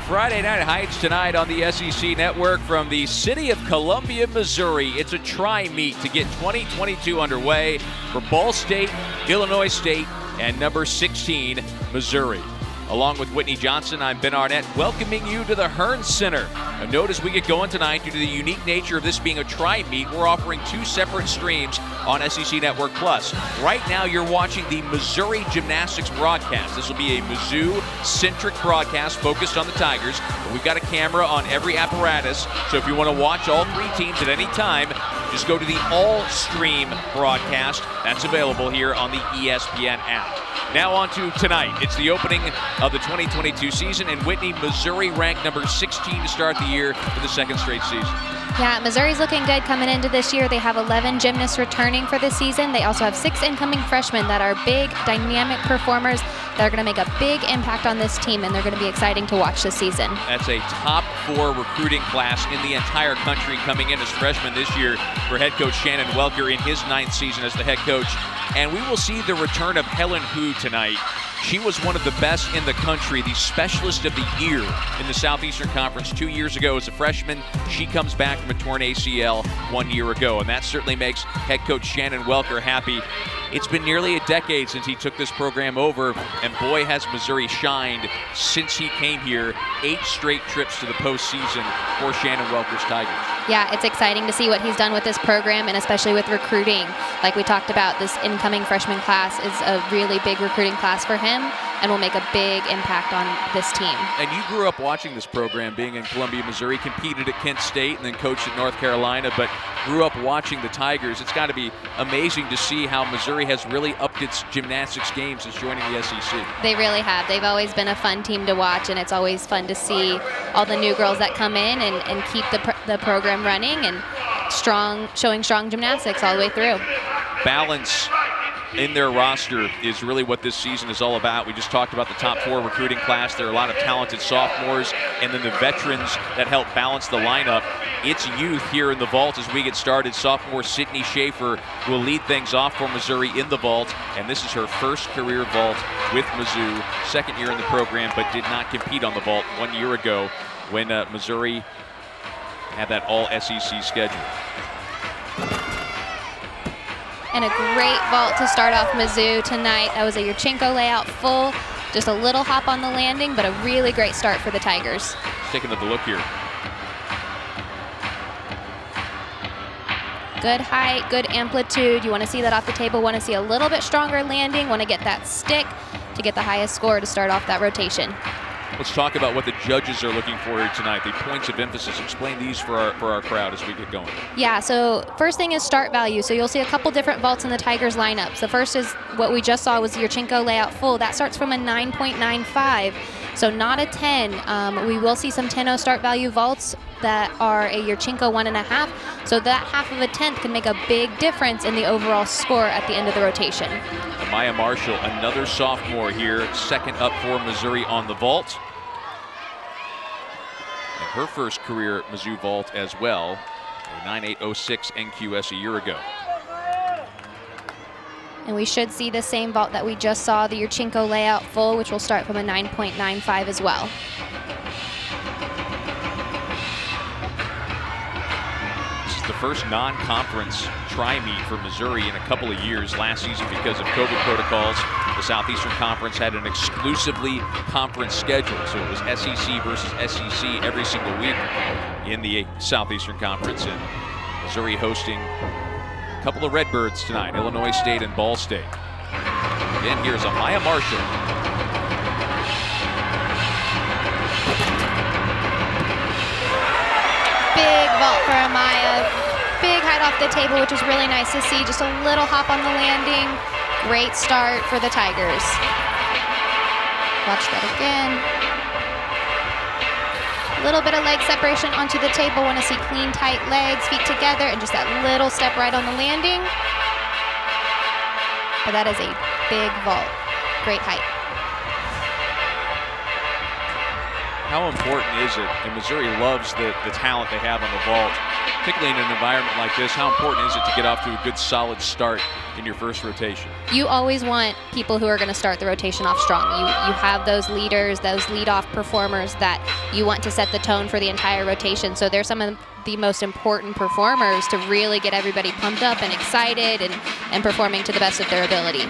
Friday Night Heights tonight on the SEC Network from the city of Columbia, Missouri. It's a tri-meet to get 2022 underway for Ball State, Illinois State, and number 16, Missouri. Along with Whitney Johnson, I'm Ben Arnett, welcoming you to the Hearn Center. A note as we get going tonight, due to the unique nature of this being a tri-meet, we're offering two separate streams on SEC Network Plus. Right now, you're watching the Missouri Gymnastics broadcast. This will be a Mizzou-centric broadcast focused on the Tigers. But we've got a camera on every apparatus, so if you want to watch all three teams at any time, just go to the all-stream broadcast. That's available here on the ESPN app. Now on to tonight. It's the opening of the 2022 season, and Whitney, Missouri ranked number 16 to start the year for the second straight season. Yeah, Missouri's looking good coming into this year. They have 11 gymnasts returning for this season. They also have 6 incoming freshmen that are big, dynamic performers that are going to make a big impact on this team, and they're going to be exciting to watch this season. That's a top 4 recruiting class in the entire country coming in as freshmen this year for head coach Shannon Welker in his 9th season as the head coach. And we will see the return of Helen Hu tonight. She was one of the best in the country, the specialist of the year in the Southeastern Conference 2 years ago as a freshman. She comes back from a torn ACL 1 year ago, and that certainly makes head coach Shannon Welker happy. It's been nearly a decade since he took this program over, and boy has Missouri shined since he came here. 8 straight trips to the postseason for Shannon Welker's Tigers. Yeah, it's exciting to see what he's done with this program, and especially with recruiting. Like we talked about, this incoming freshman class is a really big recruiting class for him and will make a big impact on this team. And you grew up watching this program, being in Columbia, Missouri, competed at Kent State and then coached at North Carolina, but grew up watching the Tigers. It's got to be amazing to see how Missouri has really upped its gymnastics game since joining the SEC. They really have. They've always been a fun team to watch, and it's always fun to see all the new girls that come in and keep the program running and showing strong gymnastics all the way through. Balance in their roster is really what this season is all about. We just talked about the top 4 recruiting class. There are a lot of talented sophomores and then the veterans that help balance the lineup. It's youth here in the vault as we get started. Sophomore Sydney Schaefer will lead things off for Missouri in the vault, and this is her first career vault with Mizzou. Second year in the program, but did not compete on the vault 1 year ago when Missouri had that all-SEC schedule. And a great vault to start off Mizzou tonight. That was a Yurchenko layout full. Just a little hop on the landing, but a really great start for the Tigers. Let's take another look here. Good height, good amplitude. You want to see that off the table. Want to see a little bit stronger landing. Want to get that stick to get the highest score to start off that rotation. Let's talk about what the judges are looking for here tonight. The points of emphasis. Explain these for our crowd as we get going. Yeah, so first thing is start value. So you'll see a couple different vaults in the Tigers lineups. The first is what we just saw was the Yurchenko layout full. That starts from a 9.95, so not a 10. We will see some 10-0 start value vaults that are a Yurchenko 1.5. So that half of a tenth can make a big difference in the overall score at the end of the rotation. Maya Marshall, another sophomore here, second up for Missouri on the vault. And her first career Mizzou vault as well, a 9.806 NQS a year ago. And we should see the same vault that we just saw, the Yurchenko layout full, which will start from a 9.95 as well. This is the first non-conference tri-meet for Missouri in a couple of years. Last season, because of COVID protocols, the Southeastern Conference had an exclusively conference schedule. So it was SEC versus SEC every single week in the Southeastern Conference. And Missouri hosting a couple of Redbirds tonight, Illinois State and Ball State. Again, here's Amaya Marshall. Big vault for Amaya. Big height off the table, which was really nice to see. Just a little hop on the landing. Great start for the Tigers. Watch that again. A little bit of leg separation onto the table. Want to see clean, tight legs, feet together, and just that little step right on the landing. But that is a big vault. Great height. How important is it? And Missouri loves the talent they have on the vault. particularly in an environment like this, how important is it to get off to a good, solid start in your first rotation? You always want people who are going to start the rotation off strong. You have those leaders, those lead-off performers that you want to set the tone for the entire rotation. So they're some of the most important performers to really get everybody pumped up and excited and performing to the best of their ability.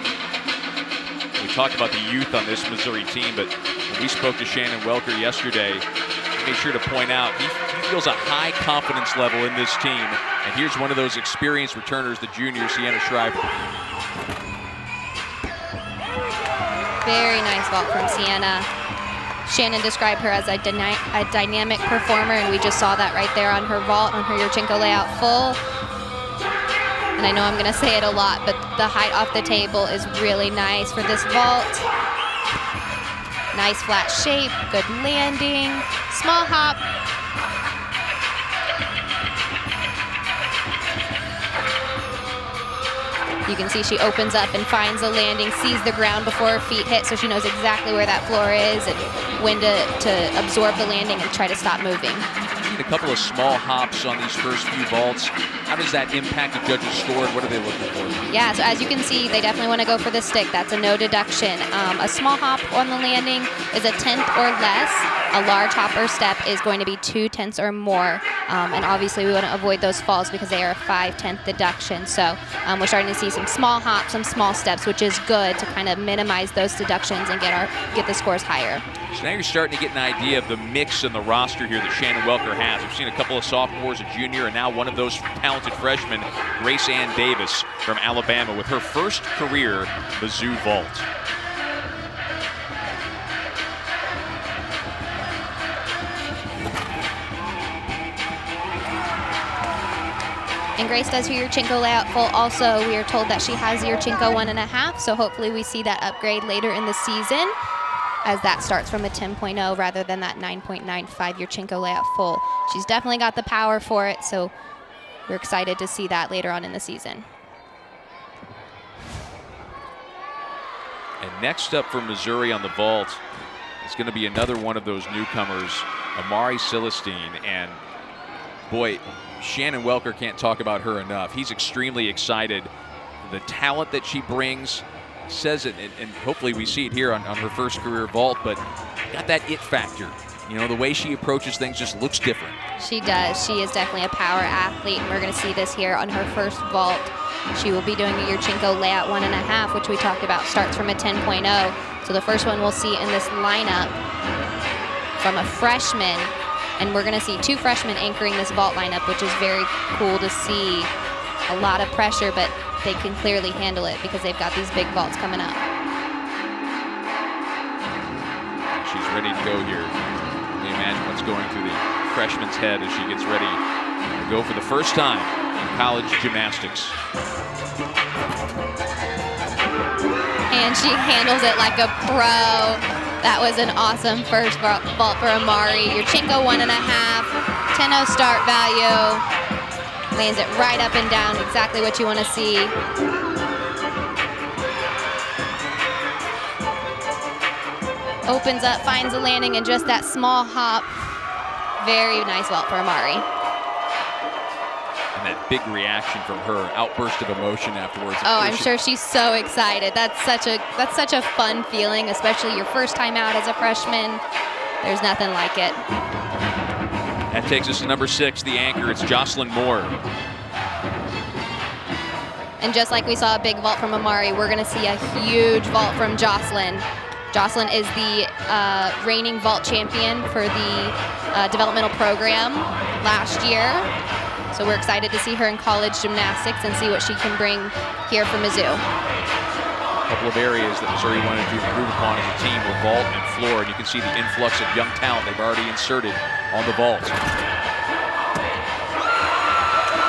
We talked about the youth on this Missouri team, but when we spoke to Shannon Welker yesterday, he made sure to point out he feels a high confidence level in this team. And here's one of those experienced returners, the junior, Sienna Shriver. Very nice vault from Sienna. Shannon described her as a dynamic performer, and we just saw that right there on her vault, on her Yurchenko layout full. And I know I'm going to say it a lot, but the height off the table is really nice for this vault. Nice flat shape, good landing, small hop. You can see she opens up and finds a landing, sees the ground before her feet hit, so she knows exactly where that floor is and when to absorb the landing and try to stop moving. A couple of small hops on these first few vaults. How does that impact the judges' score? What are they looking for? Yeah, so as you can see, they definitely want to go for the stick. That's a no deduction. A small hop on the landing is a 10th or less. A large hop or step is going to be 2/10 or more. And obviously we want to avoid those falls because they are a 5/10 deduction. So we're starting to see some small hops, some small steps, which is good to kind of minimize those deductions and get the scores higher. So now you're starting to get an idea of the mix in the roster here that Shannon Welker has. We've seen a couple of sophomores, a junior, and now one of those talented freshmen, Grace Ann Davis from Alabama, with her first career Mizzou vault. And Grace does her Yurchenko layout full also. We are told that she has Yurchenko 1.5, so hopefully we see that upgrade later in the season, as that starts from a 10.0 rather than that 9.95 Yurchenko layout full. She's definitely got the power for it, so we're excited to see that later on in the season. And next up for Missouri on the vault is going to be another one of those newcomers, Amari Celestine. And boy, Shannon Welker can't talk about her enough. He's extremely excited. The talent that she brings, says it, and hopefully we see it here on her first career vault, but got that it factor. You know, the way she approaches things just looks different. She does. She is definitely a power athlete, and we're going to see this here on her first vault. She will be doing a Yurchenko layout 1.5, which we talked about starts from a 10.0. So the first one we'll see in this lineup from a freshman, and we're going to see 2 freshmen anchoring this vault lineup, which is very cool to see. A lot of pressure, but they can clearly handle it because they've got these big vaults coming up. She's ready to go here. Can you imagine what's going through the freshman's head as she gets ready to go for the first time in college gymnastics? And she handles it like a pro. That was an awesome first vault for Amari. Yurchenko 1.5, 10.0 start value. Lands it right up and down, exactly what you want to see. Opens up, finds a landing, and just that small hop. Very nice vault for Amari. And that big reaction from her, outburst of emotion afterwards. Oh, I'm sure she's so excited. That's such a fun feeling, especially your first time out as a freshman. There's nothing like it. That takes us to number 6, the anchor. It's Jocelyn Moore. And just like we saw a big vault from Amari, we're going to see a huge vault from Jocelyn. Jocelyn is the reigning vault champion for the developmental program last year. So we're excited to see her in college gymnastics and see what she can bring here for Mizzou. A couple of areas that Missouri wanted to improve upon as a team were vault and floor, and you can see the influx of young talent they've already inserted on the vault.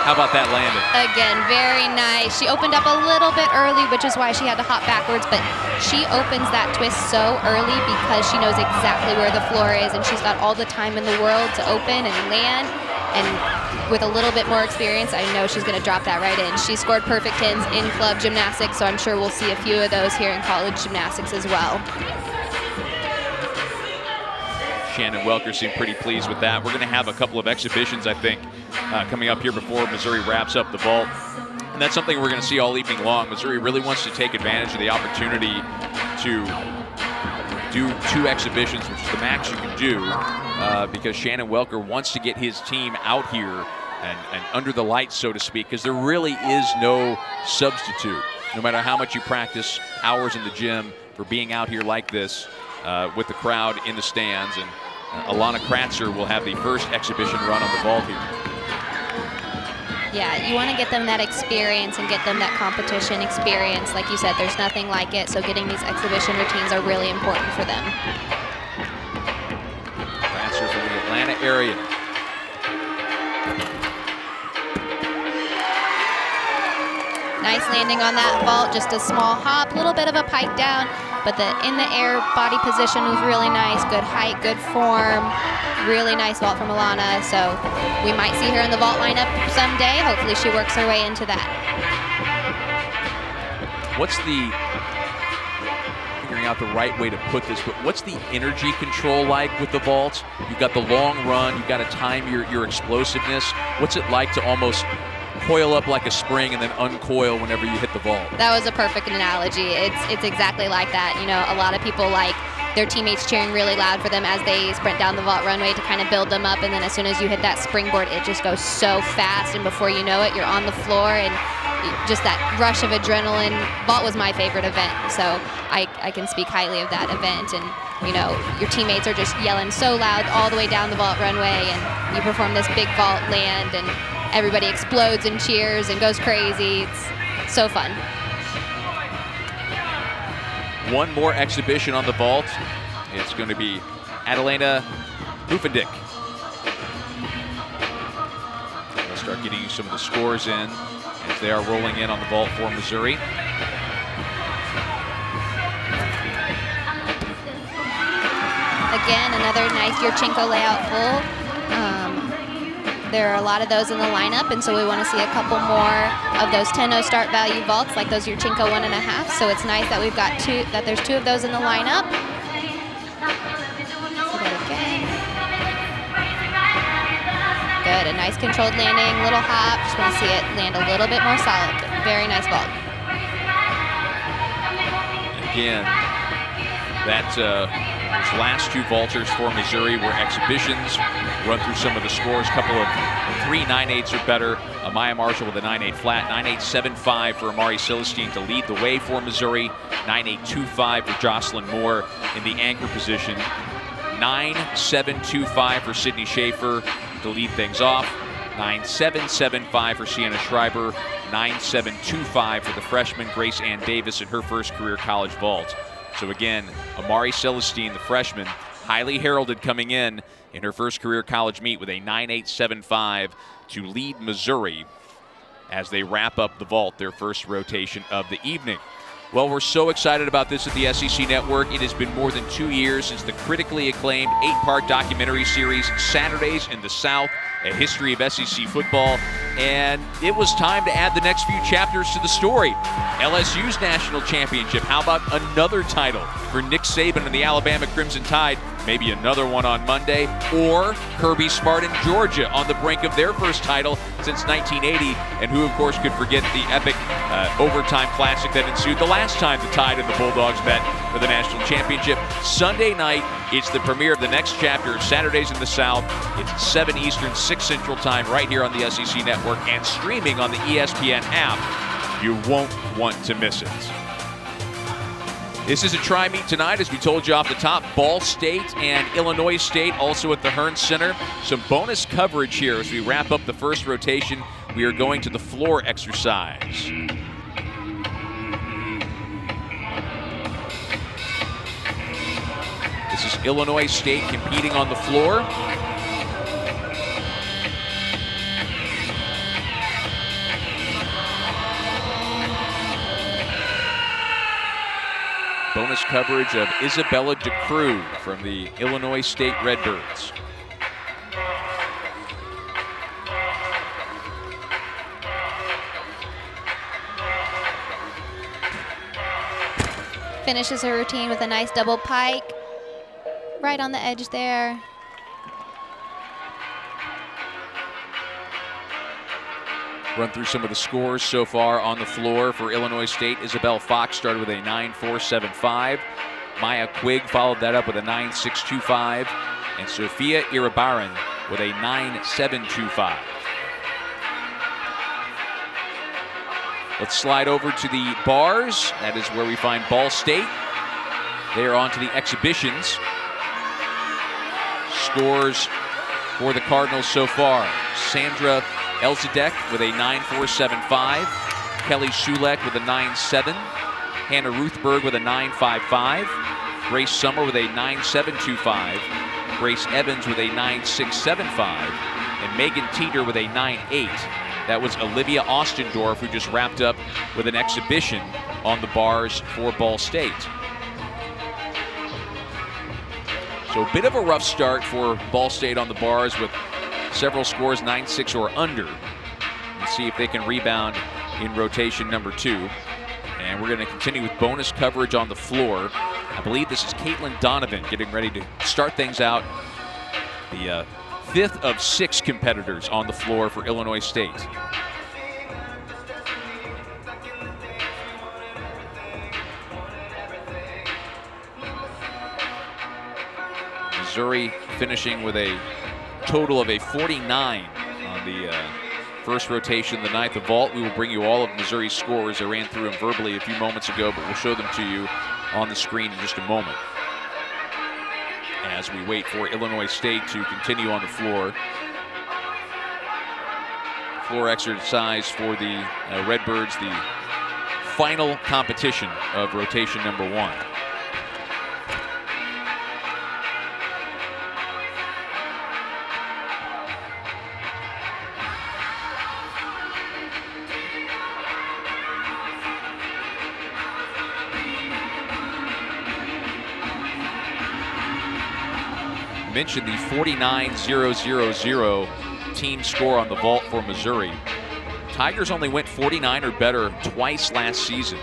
How about that landing? Again, very nice. She opened up a little bit early, which is why she had to hop backwards, but she opens that twist so early because she knows exactly where the floor is, and she's got all the time in the world to open and land. And with a little bit more experience, I know she's going to drop that right in. She scored perfect 10s in club gymnastics, so I'm sure we'll see a few of those here in college gymnastics as well. Shannon Welker seemed pretty pleased with that. We're going to have a couple of exhibitions, I think, coming up here before Missouri wraps up the vault. And that's something we're going to see all evening long. Missouri really wants to take advantage of the opportunity to do 2 exhibitions, which is the max you can do, because Shannon Welker wants to get his team out here and under the lights, so to speak, because there really is no substitute. No matter how much you practice, hours in the gym, for being out here like this with the crowd in the stands. And Alana Kratzer will have the first exhibition run on the vault here. Yeah, you want to get them that experience and get them that competition experience. Like you said, there's nothing like it, so getting these exhibition routines are really important for them. Kratzer from the Atlanta area. Nice landing on that vault, just a small hop, a little bit of a pike down, but the in the air body position was really nice. Good height, good form, really nice vault from Alana. So we might see her in the vault lineup someday. Hopefully she works her way into that. What's the, figuring out the right way to put this, but what's the energy control like with the vault? You've got the long run, you've got to time your explosiveness. What's it like to almost coil up like a spring and then uncoil whenever you hit the vault? That was a perfect analogy. It's exactly like that. You know, a lot of people like their teammates cheering really loud for them as they sprint down the vault runway to kind of build them up, and then as soon as you hit that springboard, it just goes so fast, and before you know it, you're on the floor, and just that rush of adrenaline. Vault was my favorite event, so I can speak highly of that event. And you know, your teammates are just yelling so loud all the way down the vault runway, and you perform this big vault land, and everybody explodes and cheers and goes crazy. It's so fun. One more exhibition on the vault. It's going to be Adelina Hoefendick. We'll start getting you some of the scores in as they are rolling in on the vault for Missouri. Again, another nice Yurchenko layout full. There are a lot of those in the lineup, and so we want to see a couple more of those 10-0 start value vaults, like those Yurchenko 1.5. So it's nice that we've got there's 2 of those in the lineup. See that again. Good, a nice controlled landing, little hop. Just want to see it land a little bit more solid. Very nice vault. Again, those last 2 vaulters for Missouri were exhibitions. Run through some of the scores. Couple of 3 9/8s or better. Amaya Marshall with a 9/8 flat. 9/875 for Amari Celestine to lead the way for Missouri. 9/825 for Jocelyn Moore in the anchor position. 9/725 for Sydney Schaefer to lead things off. 9/775 for Sienna Schreiber. 9/725 for the freshman Grace Ann Davis in her first career college vault. So again, Amari Celestine, the freshman, highly heralded coming in her first career college meet with a 9/875 to lead Missouri as they wrap up the vault, their first rotation of the evening. Well, we're so excited about this at the SEC Network. It has been more than 2 years since the critically acclaimed 8-part documentary series, Saturdays in the South, A History of SEC Football. And it was time to add the next few chapters to the story. LSU's national championship. How about another title for Nick Saban and the Alabama Crimson Tide? Maybe another one on Monday. Or Kirby Smart and Georgia on the brink of their first title since 1980. And who, of course, could forget the epic overtime classic that ensued the last time the Tide and the Bulldogs met for the national championship. Sunday night, it's the premiere of the next chapter of Saturdays in the South. It's 7 Eastern, 6 Central Time right here on the SEC Network and streaming on the ESPN app. You won't want to miss it. This is a try-meet tonight, as we told you off the top. Ball State and Illinois State also at the Hearns Center. Some bonus coverage here as we wrap up the first rotation. We are going to the floor exercise. This is Illinois State competing on the floor. Bonus coverage of Isabella DeCruz from the Illinois State Redbirds. Finishes her routine with a nice double pike. right on the edge there. Run through some of the scores so far on the floor for Illinois State. Isabel Fox started with a 9.475. Maya Quigg followed that up with a 9.625. And Sophia Iribarren with a 9.725. Let's slide over to the bars. That is where we find Ball State. They are on to the exhibitions. Scores for the Cardinals so far. Sandra Elzadek with a 9.475. Kelly Shulek with a 9.7. Hannah Ruthberg with a 9.55. Grace Summer with a 9.725. Grace Evans with a 9.675. And Megan Teeter with a 9.8. That was Olivia Ostendorf, who just wrapped up with an exhibition on the bars for Ball State. So a bit of a rough start for Ball State on the bars with several scores 9-6 or under. Let's see if they can rebound in rotation number 2. And we're going to continue with bonus coverage on the floor. I believe this is Caitlin Donovan getting ready to start things out. The 5th of 6 competitors on the floor for Illinois State. Missouri finishing with a total of a 49 on the first rotation of the night. The vault, we will bring you all of Missouri's scores. I ran through them verbally a few moments ago, but we'll show them to you on the screen in just a moment. As we wait for Illinois State to continue on the floor. Floor exercise for the Redbirds, the final competition of rotation number 1. Mentioned the 49-0-0-0 team score on the vault for Missouri. Tigers only went 49 or better twice last season.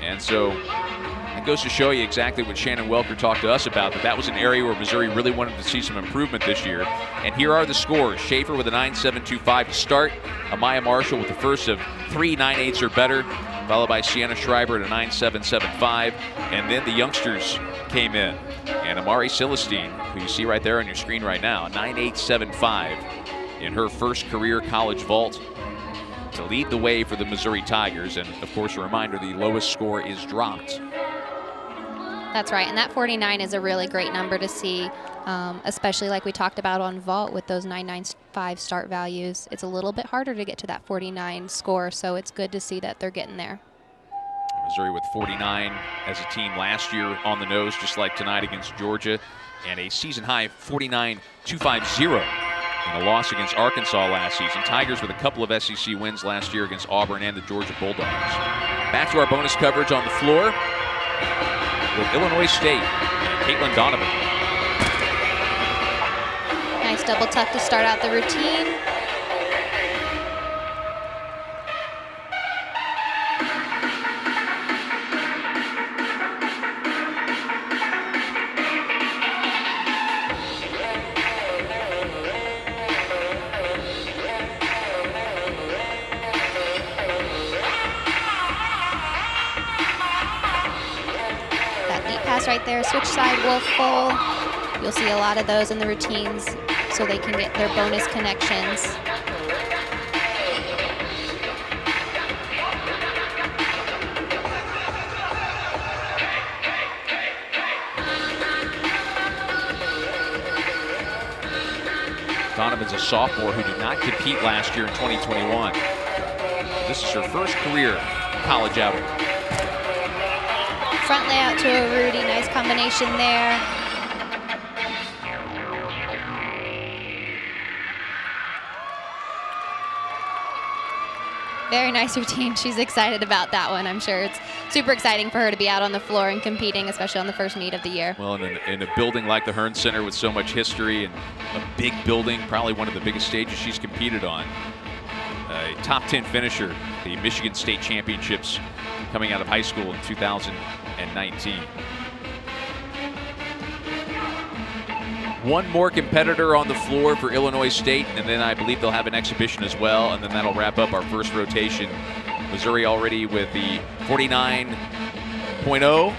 And so it goes to show you exactly what Shannon Welker talked to us about, that was an area where Missouri really wanted to see some improvement this year. And here are the scores. Schaefer with a 9.725 to start. Amaya Marshall with the first of 3 9.8s or better, followed by Sienna Schreiber at a 9.775. And then the youngsters came in. And Amari Celestine, who you see right there on your screen right now, 9.875 in her first career college vault to lead the way for the Missouri Tigers. And of course, a reminder, the lowest score is dropped. That's right, and that 49 is a really great number to see, especially like we talked about on vault with those 9.95 start values. It's a little bit harder to get to that 49 score, so it's good to see that they're getting there. Missouri with 49 as a team last year on the nose, just like tonight against Georgia, and a season-high 49-250 in a loss against Arkansas last season. Tigers with a couple of SEC wins last year against Auburn and the Georgia Bulldogs. Back to our bonus coverage on the floor with Illinois State and Caitlin Donovan. Nice double tuck to start out the routine. Right there, switch side wolf full. You'll see a lot of those in the routines so they can get their bonus connections. Donovan's a sophomore who did not compete last year in 2021. This is her first career college outing. Front layout to a Rudy, nice combination there. Very nice routine. She's excited about that one. I'm sure it's super exciting for her to be out on the floor and competing, especially on the first meet of the year. Well, in a building like the Hearn Center with so much history and a big building, probably one of the biggest stages she's competed on. A top 10 finisher, the Michigan State Championships coming out of high school in 2019. one more competitor on the floor for Illinois State, and then I believe they'll have an exhibition as well, and then that'll wrap up our first rotation. Missouri already with the 49.0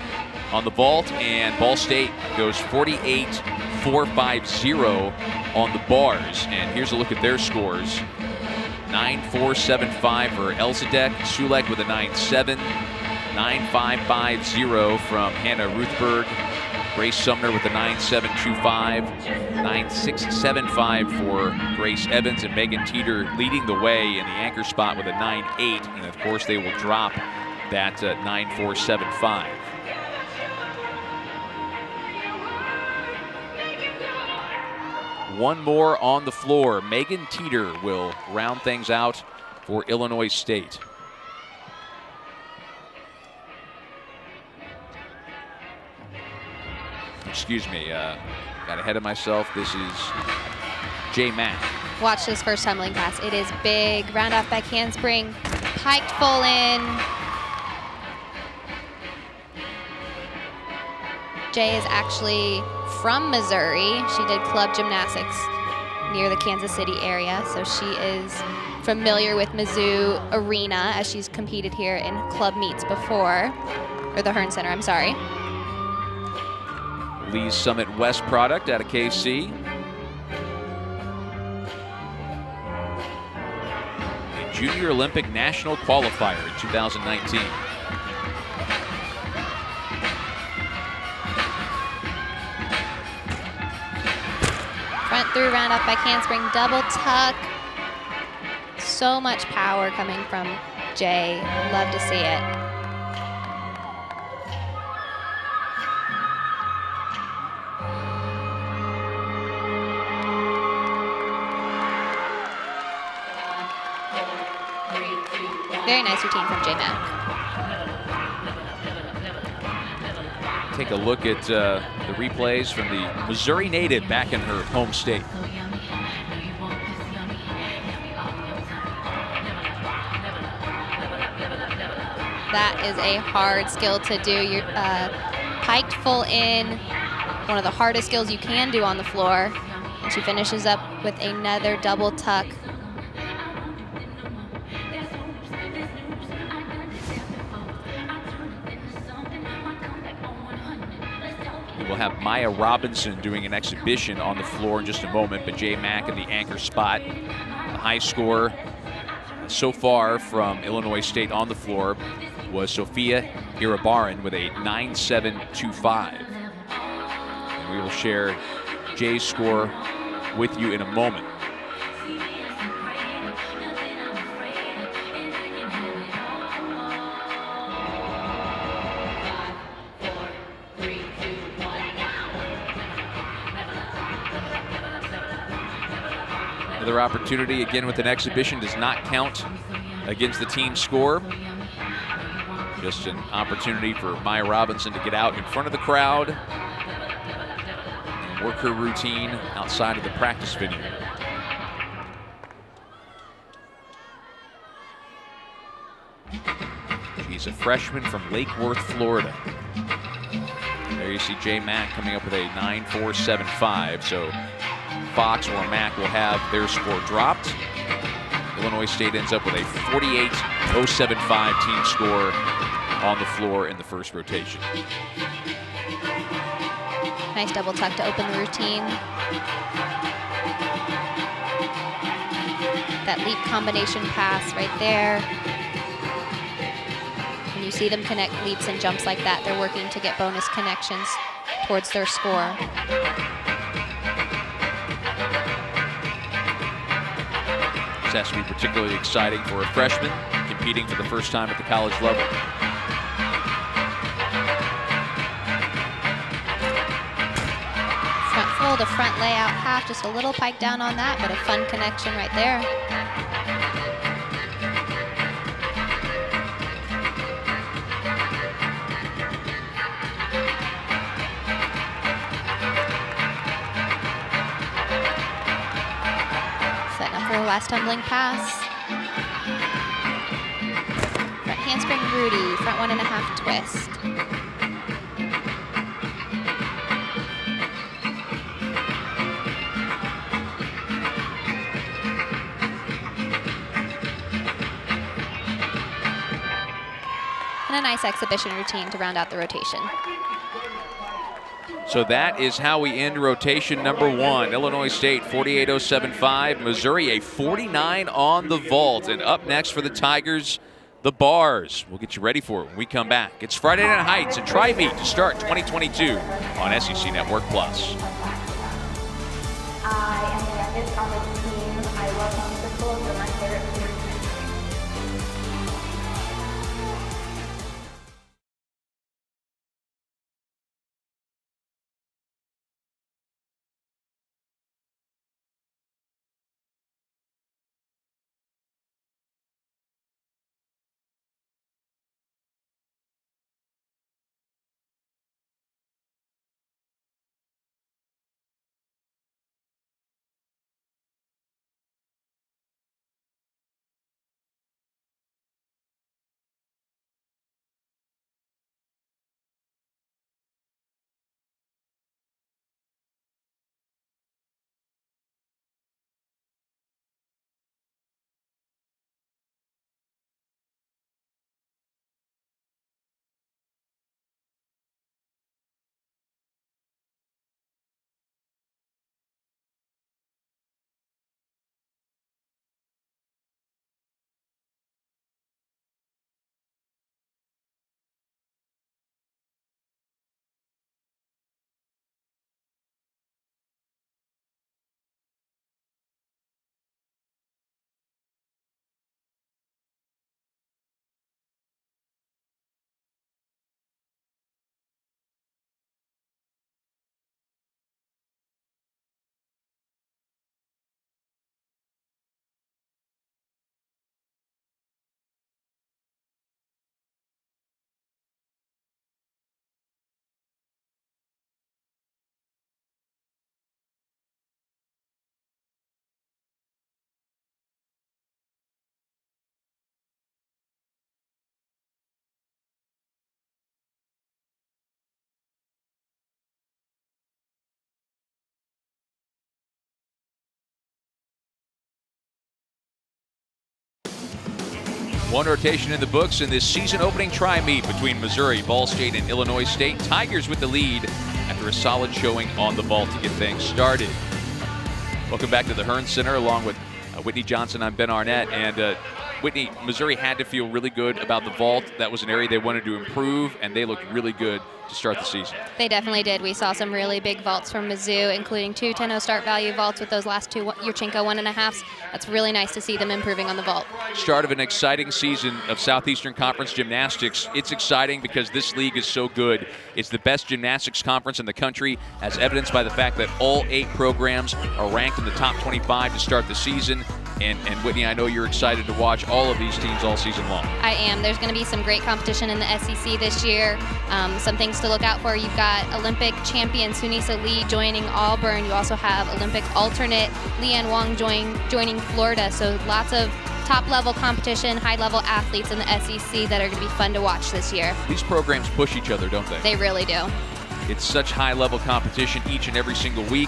on the vault, and Ball State goes 48.450 on the bars. And here's a look at their scores. 9.475 for Elzadek, Sulek with a 9.7, 9.550 from Hannah Ruthberg, Grace Sumner with a 9.725, 9.675 for Grace Evans, and Megan Teeter leading the way in the anchor spot with a 9.8, and of course they will drop that 9.475. One more on the floor. Megan Teeter will round things out for Illinois State. Excuse me, got ahead of myself. This is J. Mack. Watch this first tumbling pass. It is big. Round off back handspring. Piked full in. Jay is actually from Missouri. She did club gymnastics near the Kansas City area, so she is familiar with Mizzou Arena as she's competed here in club meets before, or the Hearn Center, I'm sorry. Lee's Summit West product out of KC. A Junior Olympic National Qualifier in 2019. Front through, round off back handspring, double tuck. So much power coming from Jay. Love to see it. Very nice routine from J. Mack. Take a look at the replays from the Missouri native back in her home state. That is a hard skill to do. You're piked full in, one of the hardest skills you can do on the floor. And she finishes up with another double tuck. We'll have Maya Robinson doing an exhibition on the floor in just a moment, but J. Mack in the anchor spot. The high score so far from Illinois State on the floor was Sophia Irabaran with a 9.725. And we will share Jay's score with you in a moment. Another opportunity again with an exhibition does not count against the team score. Just an opportunity for Maya Robinson to get out in front of the crowd and work her routine outside of the practice venue. She's a freshman from Lake Worth, Florida. There you see J. Mack coming up with a 9.475. So Fox or Mack will have their score dropped. Illinois State ends up with a 48.075 team score on the floor in the first rotation. Nice double tuck to open the routine. That leap combination pass right there. When you see them connect leaps and jumps like that, they're working to get bonus connections towards their score. This has to be particularly exciting for a freshman competing for the first time at the college level. Front full to front layout half, just a little pike down on that, but a fun connection right there. Setting up for her last tumbling pass. Front handspring Rudy, front 1.5 twist. a nice exhibition routine to round out the rotation. So that is how we end rotation number 1. Illinois State 48.075. Missouri a 49 on the vault. And up next for the Tigers, the bars. We'll get you ready for it when we come back. It's Friday Night Heights, a tri-meet to start 2022 on SEC Network Plus. I am the youngest on this team. I love musicals. They're my favorite food. One rotation in the books in this season opening tri-meet between Missouri, Ball State, and Illinois State. Tigers with the lead after a solid showing on the vault to get things started. Welcome back to the Hearn Center along with Whitney Johnson. I'm Ben Arnett. And Whitney, Missouri had to feel really good about the vault. That was an area they wanted to improve, and they looked really good to start the season. They definitely did. We saw some really big vaults from Mizzou, including 2 10-0 start value vaults with those last 2 Yurchenko 1.5s. That's really nice to see them improving on the vault. Start of an exciting season of Southeastern Conference gymnastics. It's exciting because this league is so good. It's the best gymnastics conference in the country, as evidenced by the fact that all 8 programs are ranked in the top 25 to start the season. And Whitney, I know you're excited to watch all of these teams all season long. I am. There's going to be some great competition in the SEC this year. Some things to look out for. You've got Olympic champion Sunisa Lee joining Auburn. You also have Olympic alternate Leanne Wong joining Florida. So lots of top-level competition, high-level athletes in the SEC that are going to be fun to watch this year. These programs push each other, don't they? They really do. It's such high-level competition each and every single week.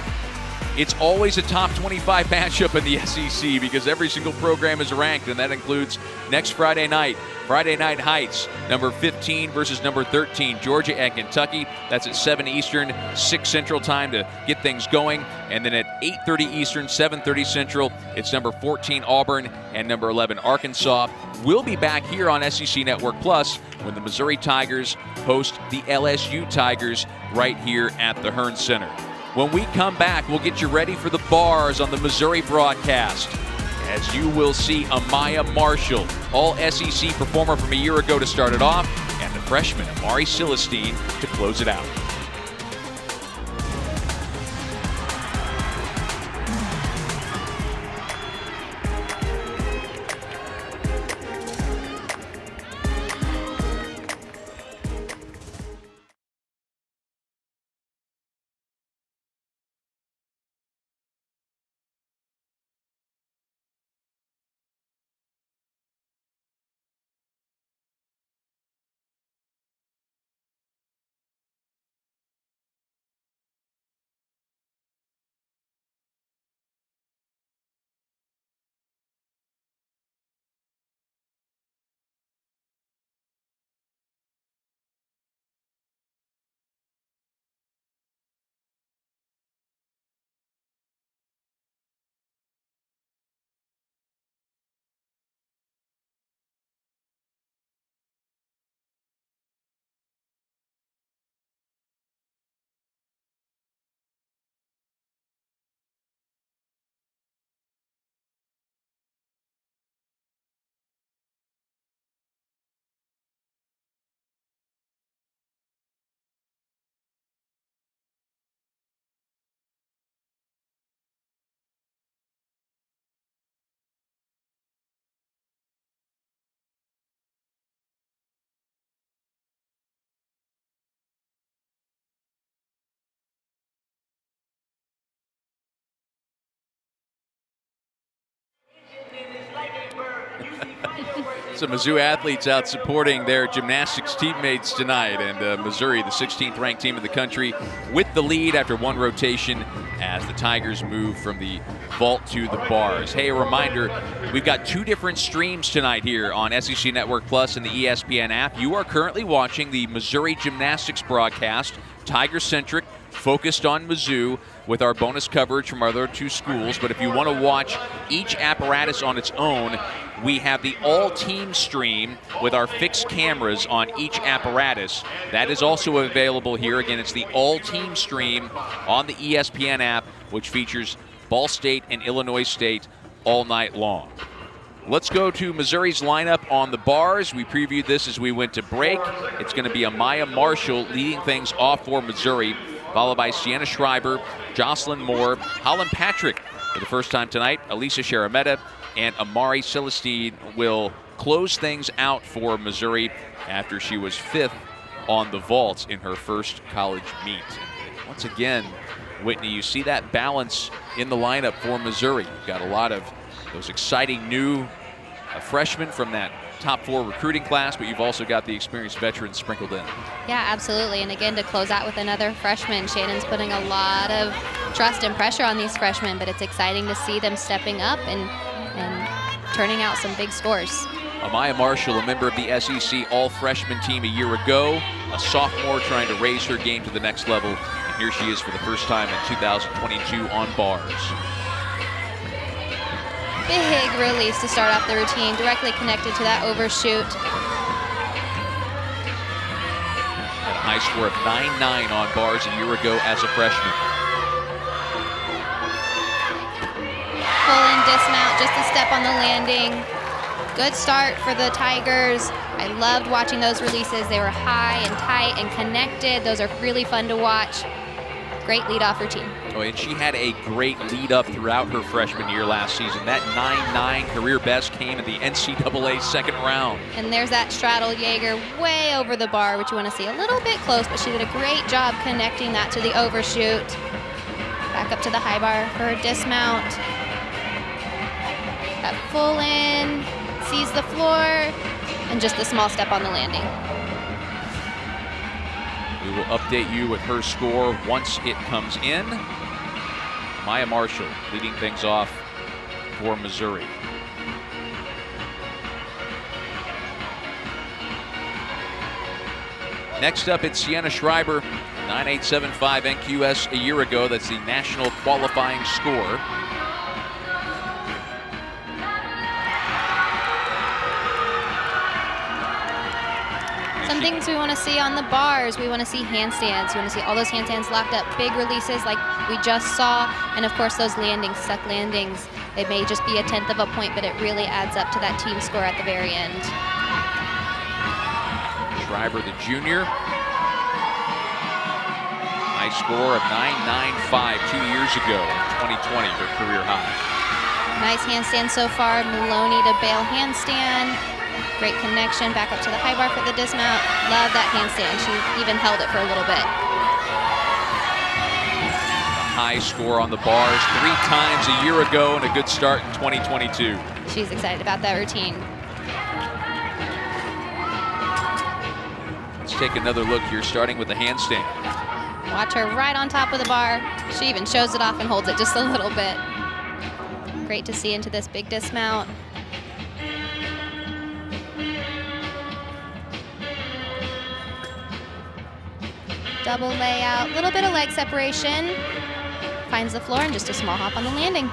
It's always a top 25 matchup in the SEC because every single program is ranked, and that includes next Friday night, Friday Night Heights, number 15 versus number 13, Georgia and Kentucky. That's at 7 Eastern, 6 Central time to get things going. And then at 8:30 Eastern, 7:30 Central, it's number 14 Auburn and number 11 Arkansas. We'll be back here on SEC Network Plus when the Missouri Tigers host the LSU Tigers right here at the Hearn Center. When we come back, we'll get you ready for the bars on the Missouri broadcast, as you will see Amaya Marshall, all SEC performer from a year ago to start it off, and the freshman Amari Celestine to close it out. Lots of Mizzou athletes out supporting their gymnastics teammates tonight. And Missouri, the 16th ranked team in the country, with the lead after one rotation as the Tigers move from the vault to the bars. Hey, a reminder, we've got 2 different streams tonight here on SEC Network Plus and the ESPN app. You are currently watching the Missouri gymnastics broadcast, Tiger-centric, focused on Mizzou, with our bonus coverage from our other 2 schools. But if you want to watch each apparatus on its own, we have the all-team stream with our fixed cameras on each apparatus. That is also available here. Again, it's the all-team stream on the ESPN app, which features Ball State and Illinois State all night long. Let's go to Missouri's lineup on the bars. We previewed this as we went to break. It's going to be Amaya Marshall leading things off for Missouri, followed by Sienna Schreiber, Jocelyn Moore, Holland Patrick for the first time tonight, Elisa Sharametta, and Amari Celestine will close things out for Missouri after she was 5th on the vaults in her first college meet. And once again, Whitney, you see that balance in the lineup for Missouri. You've got a lot of those exciting new freshmen from that top 4 recruiting class, but you've also got the experienced veterans sprinkled in. Yeah, absolutely. And again, to close out with another freshman, Shannon's putting a lot of trust and pressure on these freshmen, but it's exciting to see them stepping up and turning out some big scores. Amaya Marshall, a member of the SEC all-freshman team a year ago, a sophomore trying to raise her game to the next level, and here she is for the first time in 2022 on bars. Big release to start off the routine, directly connected to that overshoot. Had a high score of 9.9 on bars a year ago as a freshman. Full in dismount, just a step on the landing. Good start for the Tigers. I loved watching those releases. They were high and tight and connected. Those are really fun to watch. Great lead-off routine. Oh, and she had a great lead-up throughout her freshman year last season. That 9.9 career best came in the NCAA second round. And there's that straddle Jaeger way over the bar, which you want to see a little bit close, but she did a great job connecting that to the overshoot. Back up to the high bar for her dismount. That full in, sees the floor, and just a small step on the landing. We will update you with her score once it comes in. Maya Marshall leading things off for Missouri. Next up, it's Sienna Schreiber, 9.875 NQS a year ago. That's the national qualifying score. Some things we want to see on the bars. We want to see handstands. We want to see all those handstands locked up. Big releases like we just saw. And of course those landings, stuck landings. They may just be a 1/10 of a point, but it really adds up to that team score at the very end. Schreiber, the junior. High score of 9.95 2 years ago, 2020, her career high. Nice handstand so far. Maloney to bail handstand. Great connection, back up to the high bar for the dismount. Love that handstand. She even held it for a little bit. A high score on the bars 3 times a year ago and a good start in 2022. She's excited about that routine. Let's take another look here, starting with the handstand. Watch her right on top of the bar. She even shows it off and holds it just a little bit. Great to see into this big dismount. Double layout, little bit of leg separation. Finds the floor and just a small hop on the landing.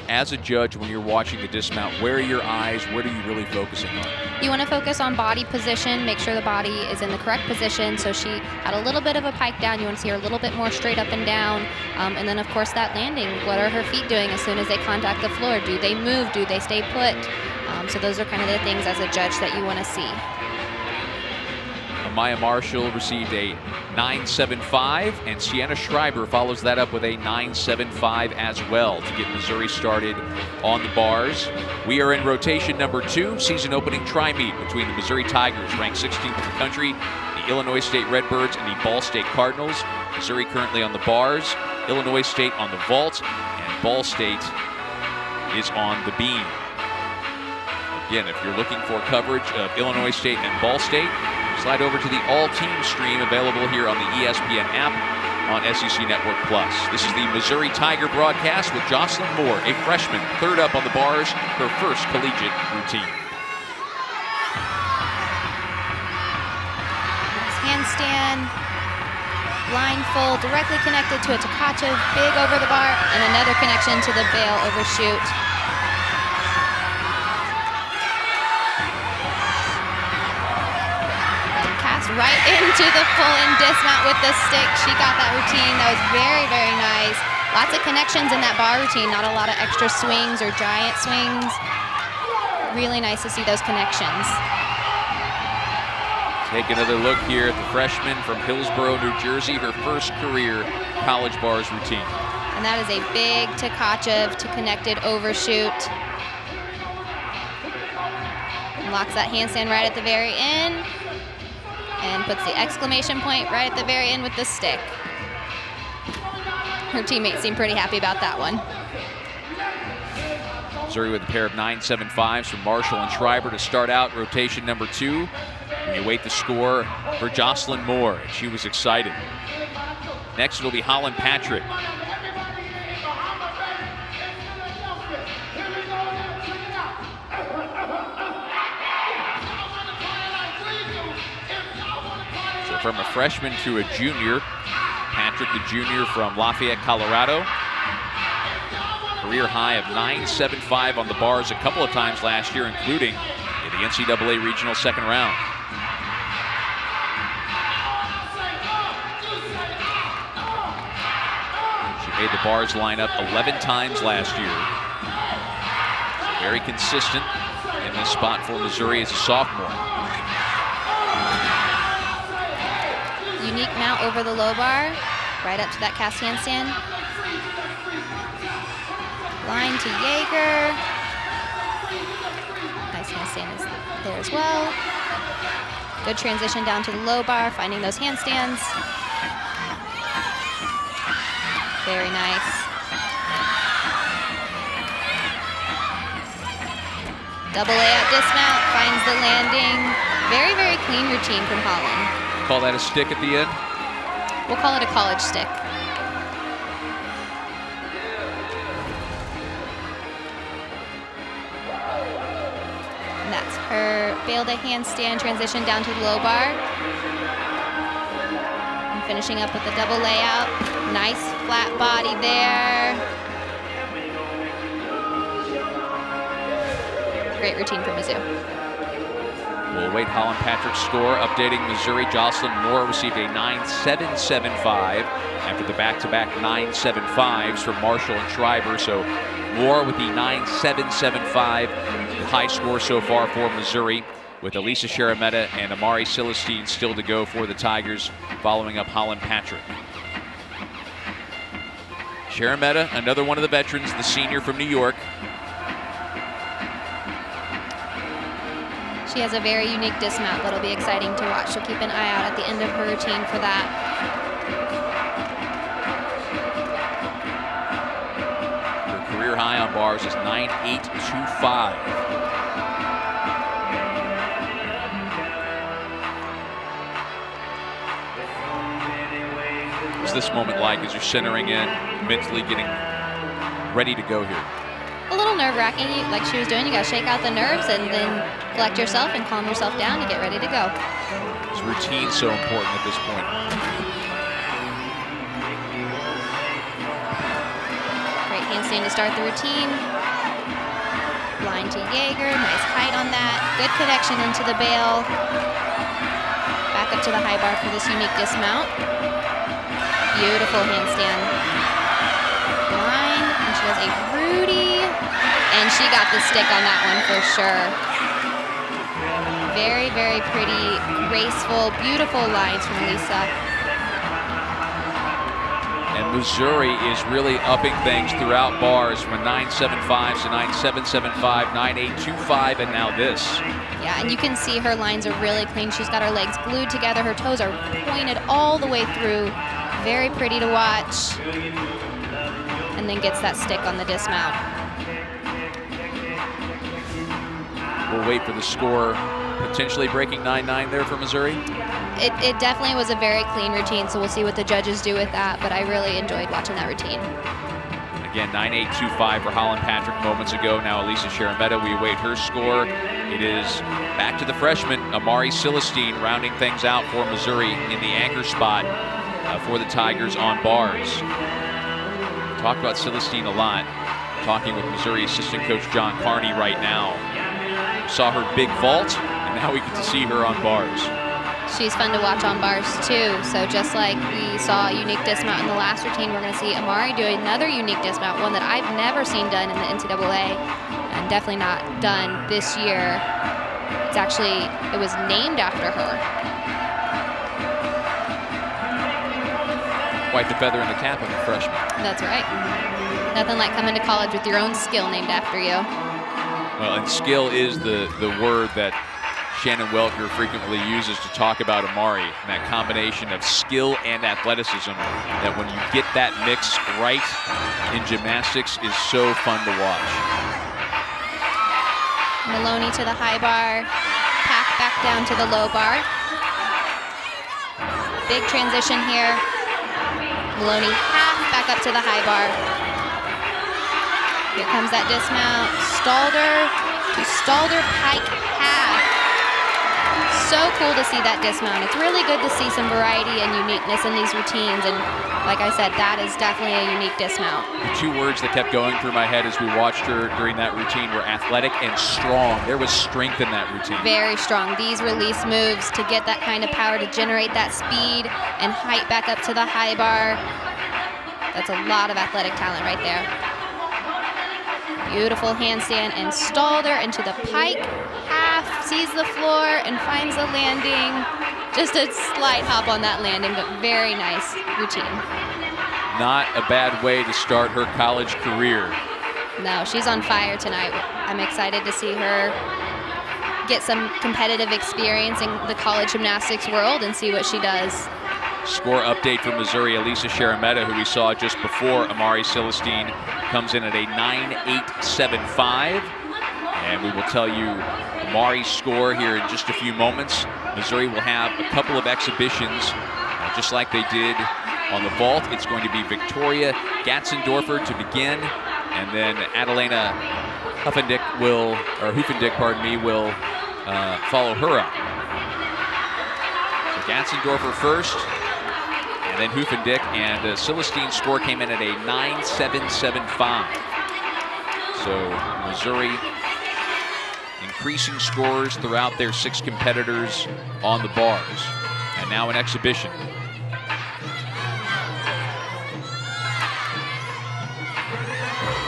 As a judge, when you're watching the dismount, where are your eyes? What are you really focusing on? You want to focus on body position, make sure the body is in the correct position. So she had a little bit of a pike down. You want to see her a little bit more straight up and down. And then, of course, that landing. What are her feet doing as soon as they contact the floor? Do they move? Do they stay put? So those are kind of the things as a judge that you want to see. Maya Marshall received a 9.75, and Sienna Schreiber follows that up with a 9.75 as well to get Missouri started on the bars. We are in rotation number 2, season opening tri-meet between the Missouri Tigers, ranked 16th in the country, the Illinois State Redbirds, and the Ball State Cardinals. Missouri currently on the bars, Illinois State on the vault, and Ball State is on the beam. Again, if you're looking for coverage of Illinois State and Ball State, slide over to the all-team stream available here on the ESPN app on SEC Network Plus. This is the Missouri Tiger broadcast with Jocelyn Moore, a freshman, third up on the bars, her first collegiate routine. Handstand, blindfold, directly connected to a Tkachev, big over the bar, and another connection to the bail overshoot. Right into the full-in dismount with the stick. She got that routine. That was very, very nice. Lots of connections in that bar routine. Not a lot of extra swings or giant swings. Really nice to see those connections. Take another look here at the freshman from Hillsborough, New Jersey, her first career college bars routine. And that is a big Tkachev to connected overshoot. Locks that handstand right at the very end. And puts the exclamation point right at the very end with the stick. Her teammates seem pretty happy about that one. Missouri with a pair of 9.75s from Marshall and Schreiber to start out rotation number 2. We await the score for Jocelyn Moore. She was excited. Next it'll be Holland Patrick. From a freshman to a junior. Patrick, the junior from Lafayette, Colorado. Career high of 9.75 on the bars a couple of times last year, including in the NCAA Regional second round. She made the bars line up 11 times last year. Very consistent in this spot for Missouri as a sophomore. Unique mount over the low bar, right up to that cast handstand. Line to Jaeger. Nice handstand is there as well. Good transition down to the low bar, finding those handstands. Very nice. Double layout dismount, finds the landing. Very, very clean routine from Holland. Call that a stick at the end? We'll call it a college stick. And that's her bail to handstand transition down to the low bar. And finishing up with the double layout. Nice flat body there. Great routine for Mizzou. We'll await Holland Patrick's score. Updating Missouri, Jocelyn Moore received a 9.775 after the back-to-back 9.75s from Marshall and Schreiber. So Moore with the 9.775, the high score so far for Missouri, with Elisa Sharametta and Amari Celestine still to go for the Tigers, following up Holland Patrick. Sharametta, another one of the veterans, the senior from New York. She has a very unique dismount that'll be exciting to watch, so keep an eye out at the end of her routine for that. Her career high on bars is 9.825. What's this moment like as you're centering in, mentally getting ready to go here? A little nerve-wracking, like she was doing. You gotta shake out the nerves and then collect yourself and calm yourself down to get ready to go. This routine's so important at this point. Great handstand to start the routine. Line to Jaeger, nice height on that. Good connection into the bail. Back up to the high bar for this unique dismount. Beautiful handstand. Line, and she has a Rudy. And she got the stick on that one for sure. Very, very pretty, graceful, beautiful lines from Lisa. And Missouri is really upping things throughout bars from 9.75s to 9.775, 9.825, and now this. Yeah, and you can see her lines are really clean. She's got her legs glued together. Her toes are pointed all the way through. Very pretty to watch. And then gets that stick on the dismount. we'll wait for the score potentially breaking 9-9 there for Missouri. It definitely was a very clean routine, so we'll see what the judges do with that, but I really enjoyed watching that routine. Again, 9.825 for Holland Patrick moments ago. Now Elisa Sharametta, we await her score. It is back to the freshman, Amari Celestine, rounding things out for Missouri in the anchor spot for the Tigers on bars. Talked about Celestine a lot. Talking with Missouri assistant coach John Carney right now. Saw her big vault, and now we get to see her on bars. She's fun to watch on bars too. So just like we saw a unique dismount in the last routine, we're going to see Amari do another unique dismount, one that I've never seen done in the NCAA, and definitely not done this year. It was named after her. Quite the feather in the cap of a freshman. That's right. Nothing like coming to college with your own skill named after you. Well, and skill is the word that Shannon Welker frequently uses to talk about Amari. And that combination of skill and athleticism, that when you get that mix right in gymnastics, is so fun to watch. Maloney to the high bar, Pack back down to the low bar. Big transition here. Maloney half back up to the high bar. Here comes that dismount. Stalder to Stalder Pike half. So cool to see that dismount. It's really good to see some variety and uniqueness in these routines, and like I said, that is definitely a unique dismount. The two words that kept going through my head as we watched her during that routine were athletic and strong. There was strength in that routine. Very strong. These release moves to get that kind of power to generate that speed and height back up to the high bar. That's a lot of athletic talent right there. Beautiful handstand and Stalder into the pike. Half, sees the floor and finds the landing. Just a slight hop on that landing, but very nice routine. Not a bad way to start her college career. No, she's on fire tonight. I'm excited to see her get some competitive experience in the college gymnastics world and see what she does. Score update for Missouri. Elisa Sharametta, who we saw just before Amari Celestine, comes in at a 9.875. And we will tell you Amari's score here in just a few moments. Missouri will have a couple of exhibitions, just like they did on the vault. It's going to be Victoria Gatzendorfer to begin, and then Adelena Huffendick will follow her up. So Gatzendorfer first, and then Huffendick, and Celestine's score came in at a 9.775. So Missouri increasing scores throughout their 6 competitors on the bars. And now an exhibition.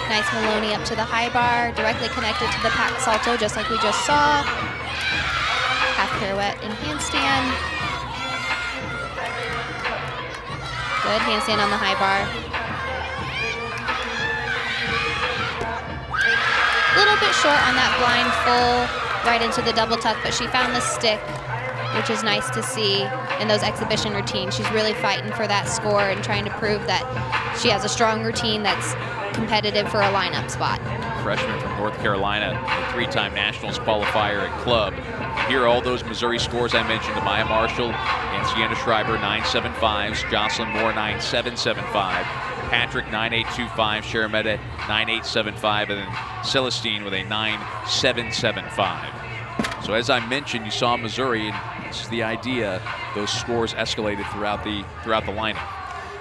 Nice Maloney up to the high bar, directly connected to the pack salto, just like we just saw. Half pirouette and handstand. Good handstand on the high bar. A little bit short on that blind full right into the double tuck, but she found the stick, which is nice to see in those exhibition routines. She's really fighting for that score and trying to prove that she has a strong routine that's competitive for a lineup spot. Freshman from North Carolina, a 3-time Nationals qualifier at club. And here are all those Missouri scores I mentioned. Amaya Marshall and Sienna Schreiber, 9.75s. Jocelyn Moore, 9.775. Patrick, 9.825. Sharametta, 9.875. And then Celestine with a 9.775. So as I mentioned, you saw Missouri, and this is the idea, those scores escalated throughout the lineup.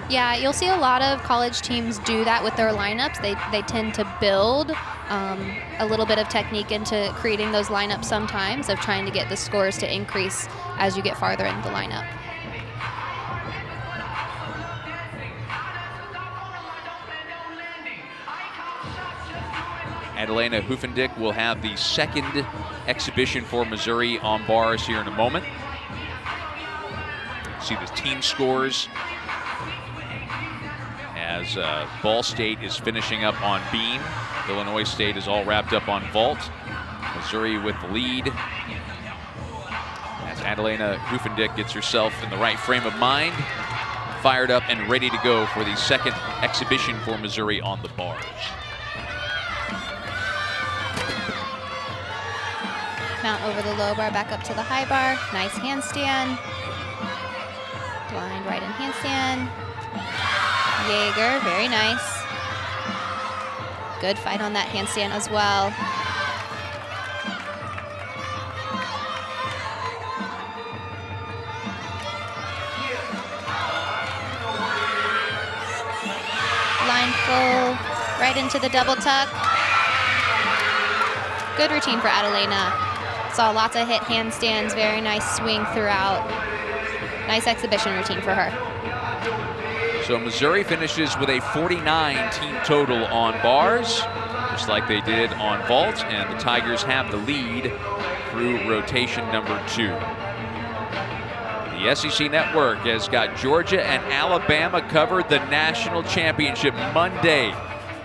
Yeah, you'll see a lot of college teams do that with their lineups. They tend to build a little bit of technique into creating those lineups sometimes, of trying to get the scores to increase as you get farther into the lineup. Adelena Huffendick will have the second exhibition for Missouri on bars here in a moment. See the team scores as Ball State is finishing up on beam. Illinois State is all wrapped up on vault. Missouri with the lead as Adelena Huffendick gets herself in the right frame of mind, fired up and ready to go for the second exhibition for Missouri on the bars. dismount over the low bar, back up to the high bar. Nice handstand. Blind right in handstand. Jaeger, very nice. Good fight on that handstand as well. Line full, right into the double tuck. Good routine for Adelena. Saw lots of hit handstands, very nice swing throughout. Nice exhibition routine for her. So Missouri finishes with a 49 team total on bars, just like they did on vault, and the Tigers have the lead through rotation number 2. The SEC Network has got Georgia and Alabama covered the national championship Monday.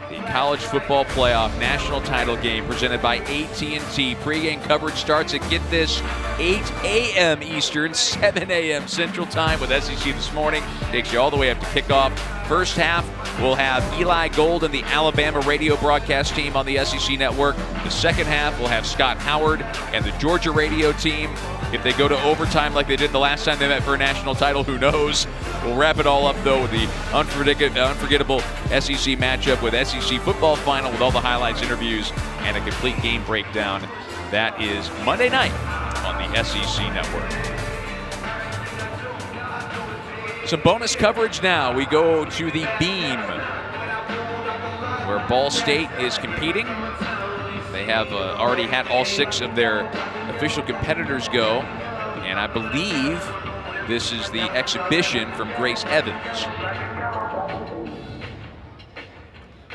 The college football playoff national title game presented by AT&T. Pre-game coverage starts at, get this, 8 a.m. Eastern, 7 a.m. Central Time with SEC This Morning. Takes you all the way up to kickoff. First half, we'll have Eli Gold and the Alabama radio broadcast team on the SEC Network. The second half, we'll have Scott Howard and the Georgia radio team. If they go to overtime like they did the last time they met for a national title, who knows? We'll wrap it all up, though, with the unforgettable SEC matchup with SEC football final with all the highlights, interviews, and a complete game breakdown. That is Monday night on the SEC Network. Some bonus coverage now. We go to the Beam, where Ball State is competing. They have already had all 6 of their official competitors go, and I believe this is the exhibition from Grace Evans.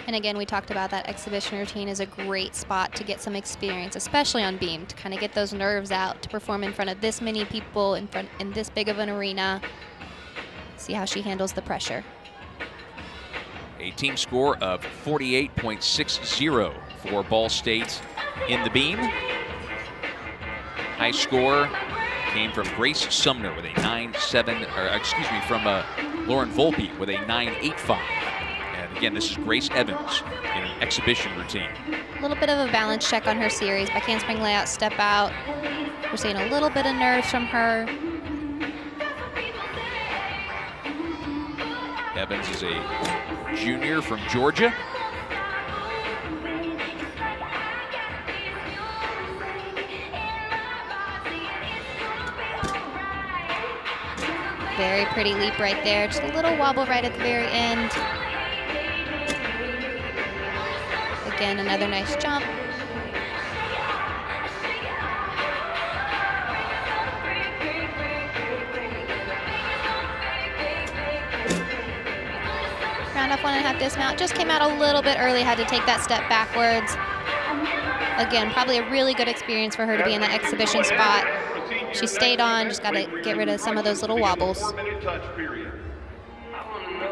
And again, we talked about that exhibition routine is a great spot to get some experience, especially on beam, to kind of get those nerves out, to perform in front of this many people, in this big of an arena. See how she handles the pressure. A team score of 48.60 for Ball State in the beam. High score came from Grace Sumner with a 9.7, from Lauren Volpe with a 9.85. And again, this is Grace Evans in an exhibition routine. A little bit of a balance check on her series. Back handspring layout, step out. We're seeing a little bit of nerves from her. Evans is a junior from Georgia. Very pretty leap right there. Just a little wobble right at the very end. Again, another nice jump. Round off 1.5 dismount. Just came out a little bit early, had to take that step backwards. Again, probably a really good experience for her to be in that exhibition spot. She stayed on, just got to get rid of some of those little wobbles.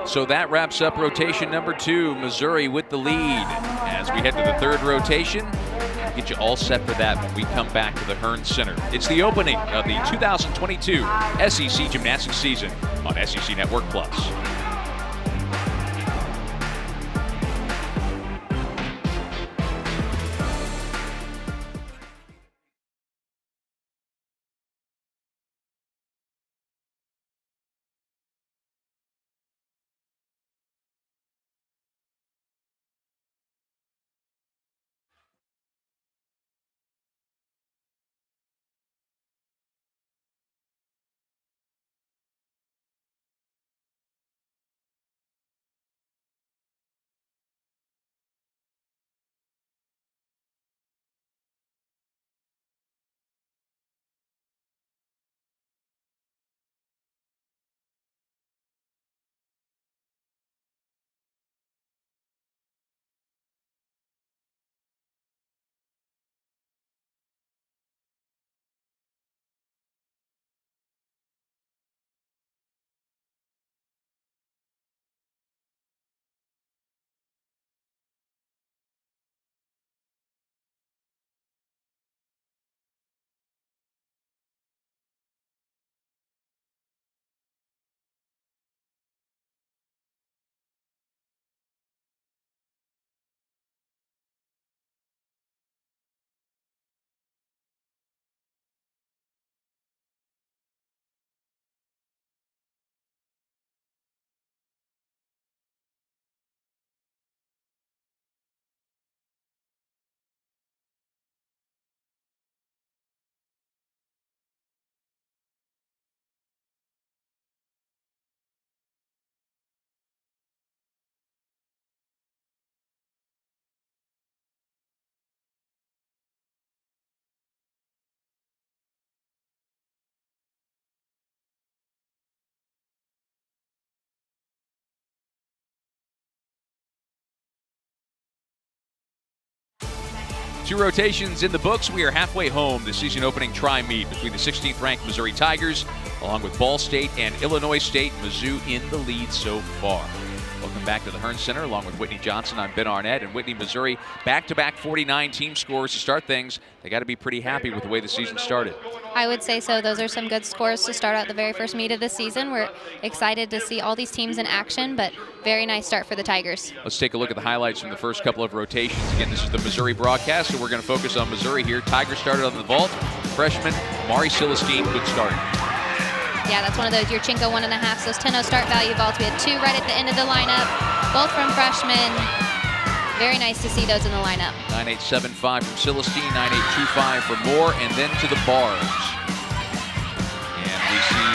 So that wraps up rotation number 2. Missouri with the lead. As we head to the third rotation, we'll get you all set for that when we come back to the Hearn Center. It's the opening of the 2022 SEC Gymnastics season on SEC Network Plus. 2 rotations in the books. We are halfway home. The season opening tri-meet between the 16th ranked Missouri Tigers along with Ball State and Illinois State. Mizzou in the lead so far. Welcome back to the Hearn Center along with Whitney Johnson. I'm Ben Arnett. And Whitney, Missouri, back-to-back 49 team scores to start things. They got to be pretty happy with the way the season started. I would say so. Those are some good scores to start out the very first meet of the season. We're excited to see all these teams in action, but very nice start for the Tigers. Let's take a look at the highlights from the first couple of rotations. Again, this is the Missouri broadcast, so we're going to focus on Missouri here. Tigers started on the vault. Freshman Mari Celestine, good start. Yeah, that's one of those Yurchenko 1.5, those 10-0 start value vaults. We had 2 right at the end of the lineup, both from freshmen. Very nice to see those in the lineup. 9875 from Celestine, 9825 for Moore, and then to the bars. And we see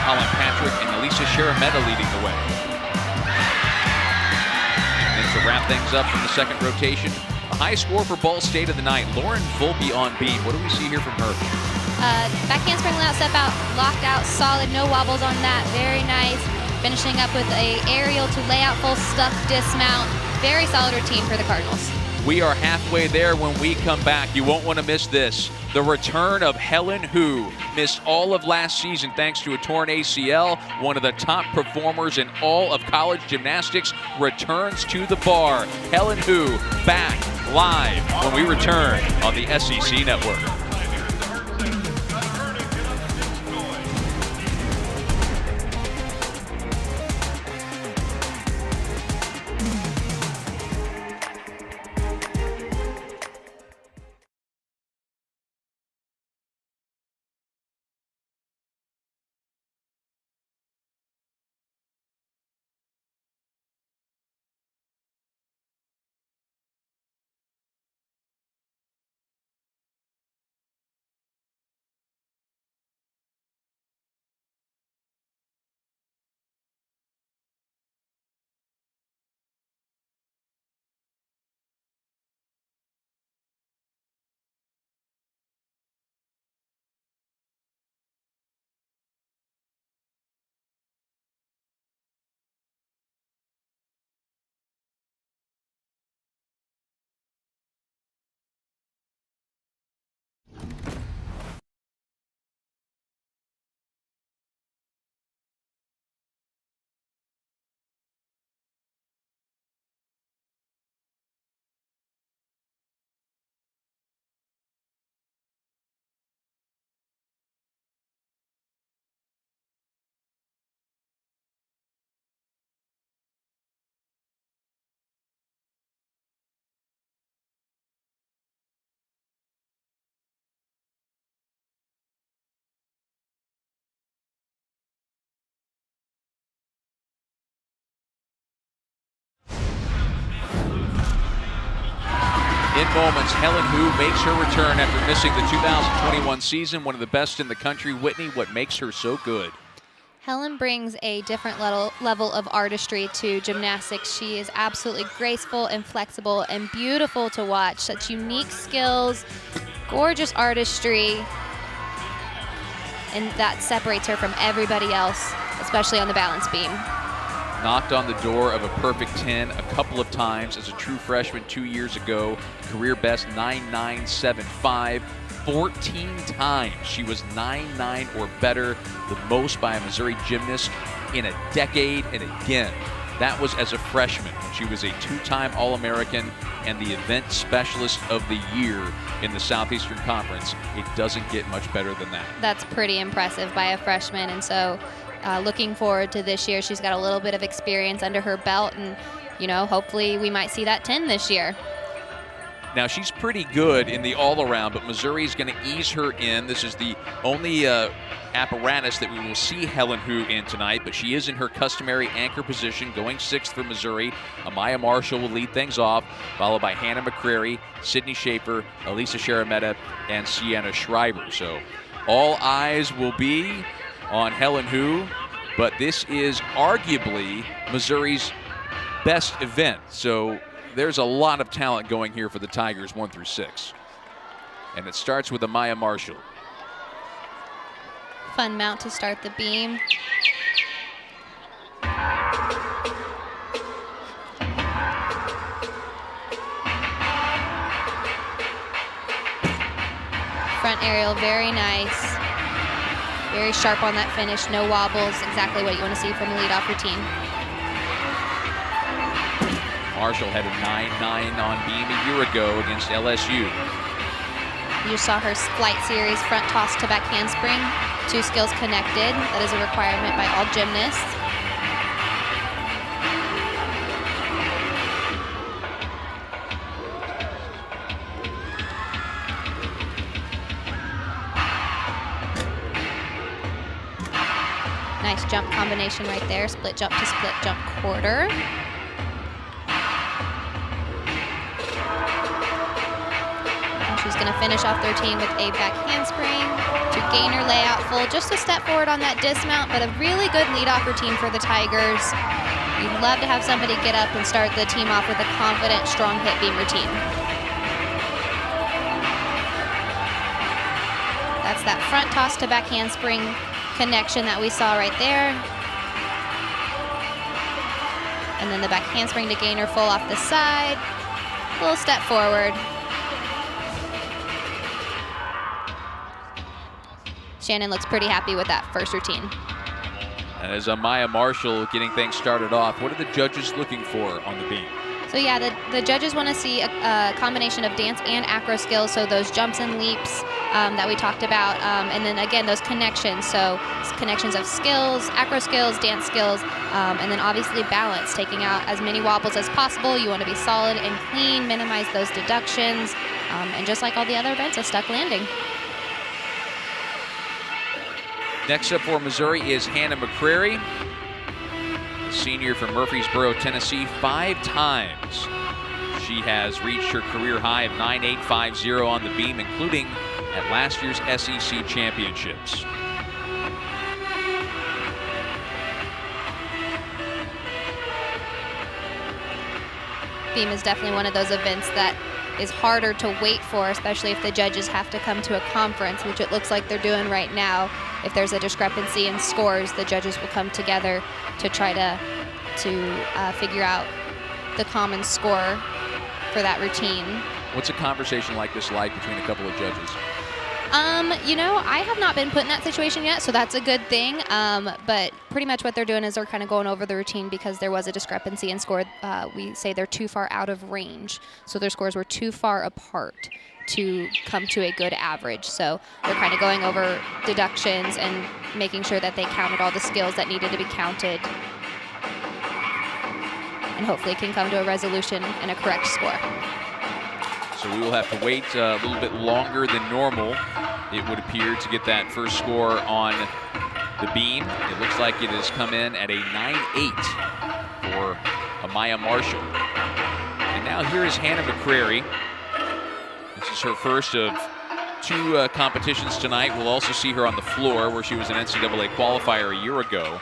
Colin Patrick and Elisa Sharametta leading the way. And then to wrap things up from the second rotation, a high score for Ball State of the night. Lauren Volpe on beam. What do we see here from her? Back handspring layout, step out, locked out, solid, no wobbles on that. Very nice. Finishing up with a aerial to layout full stuck dismount. Very solid routine for the Cardinals. We are halfway there when we come back. You won't want to miss this. The return of Helen Hu. Missed all of last season thanks to a torn ACL. One of the top performers in all of college gymnastics returns to the bar. Helen Hu back live when we return on the SEC Network. In moments, Helen Hu makes her return after missing the 2021 season, one of the best in the country. Whitney, what makes her so good? Helen brings a different level of artistry to gymnastics. She is absolutely graceful and flexible and beautiful to watch. Such unique skills, gorgeous artistry, and that separates her from everybody else, especially on the balance beam. Knocked on the door of a perfect 10 a couple of times as a true freshman 2 years ago. Career best 9.975. 14 times she was 9.9 or better, the most by a Missouri gymnast in a decade. And again, that was as a freshman. She was a 2-time All-American and the event specialist of the year in the Southeastern Conference. It doesn't get much better than that. That's pretty impressive by a freshman, and so looking forward to this year. She's got a little bit of experience under her belt, and hopefully we might see that 10 this year. Now, she's pretty good in the all-around, but Missouri's going to ease her in. This is the only apparatus that we will see Helen Hu in tonight, but she is in her customary anchor position, going 6th for Missouri. Amaya Marshall will lead things off, followed by Hannah McCrary, Sydney Schaefer, Elisa Sharametta, and Sienna Schreiber. So all eyes will be on Helen Hu, but this is arguably Missouri's best event. So there's a lot of talent going here for the Tigers 1 through 6. And it starts with Amaya Marshall. Fun mount to start the beam. front aerial, very nice. Very sharp on that finish, no wobbles, exactly what you want to see from a leadoff routine. Marshall had a 9-9 on beam a year ago against LSU. You just saw her flight series front toss to back handspring. 2 skills connected. That is a requirement by all gymnasts. Nice jump combination right there. Split jump to split jump quarter. And she's going to finish off the routine with a back handspring to gainer layout full. Just a step forward on that dismount, but a really good leadoff routine for the Tigers. You'd love to have somebody get up and start the team off with a confident, strong hip beam routine. That's that front toss to back handspring connection that we saw right there. And then the back handspring to gainer full off the side. Little step forward. Shannon looks pretty happy with that first routine. And as Maya Marshall getting things started off, what are the judges looking for on the beam? So yeah, the judges want to see a combination of dance and acro skills, so those jumps and leaps that we talked about, and then again, those connections, so connections of skills, acro skills, dance skills, and then obviously balance, taking out as many wobbles as possible. You want to be solid and clean, minimize those deductions, and just like all the other events, a stuck landing. Next up for Missouri is Hannah McCrary, a senior from Murfreesboro, Tennessee. 5 times she has reached her career high of 9.850 on the beam, including at last year's SEC championships. Beam is definitely one of those events that is harder to wait for, especially if the judges have to come to a conference, which it looks like they're doing right now. If there's a discrepancy in scores, the judges will come together to try to figure out the common score for that routine. What's a conversation like this like between a couple of judges? You know, I have not been put in that situation yet, so that's a good thing. But pretty much what they're doing is they're kind of going over the routine because there was a discrepancy in score. We say they're too far out of range, so their scores were too far apart to come to a good average. So they're kind of going over deductions and making sure that they counted all the skills that needed to be counted, and hopefully can come to a resolution and a correct score. So we will have to wait a little bit longer than normal, it would appear, to get that first score on the beam. It looks like it has come in at a 9.8 for Amaya Marshall. And now here is Hannah McCrary. This is her first of 2 competitions tonight. We'll also see her on the floor, where she was an NCAA qualifier a year ago.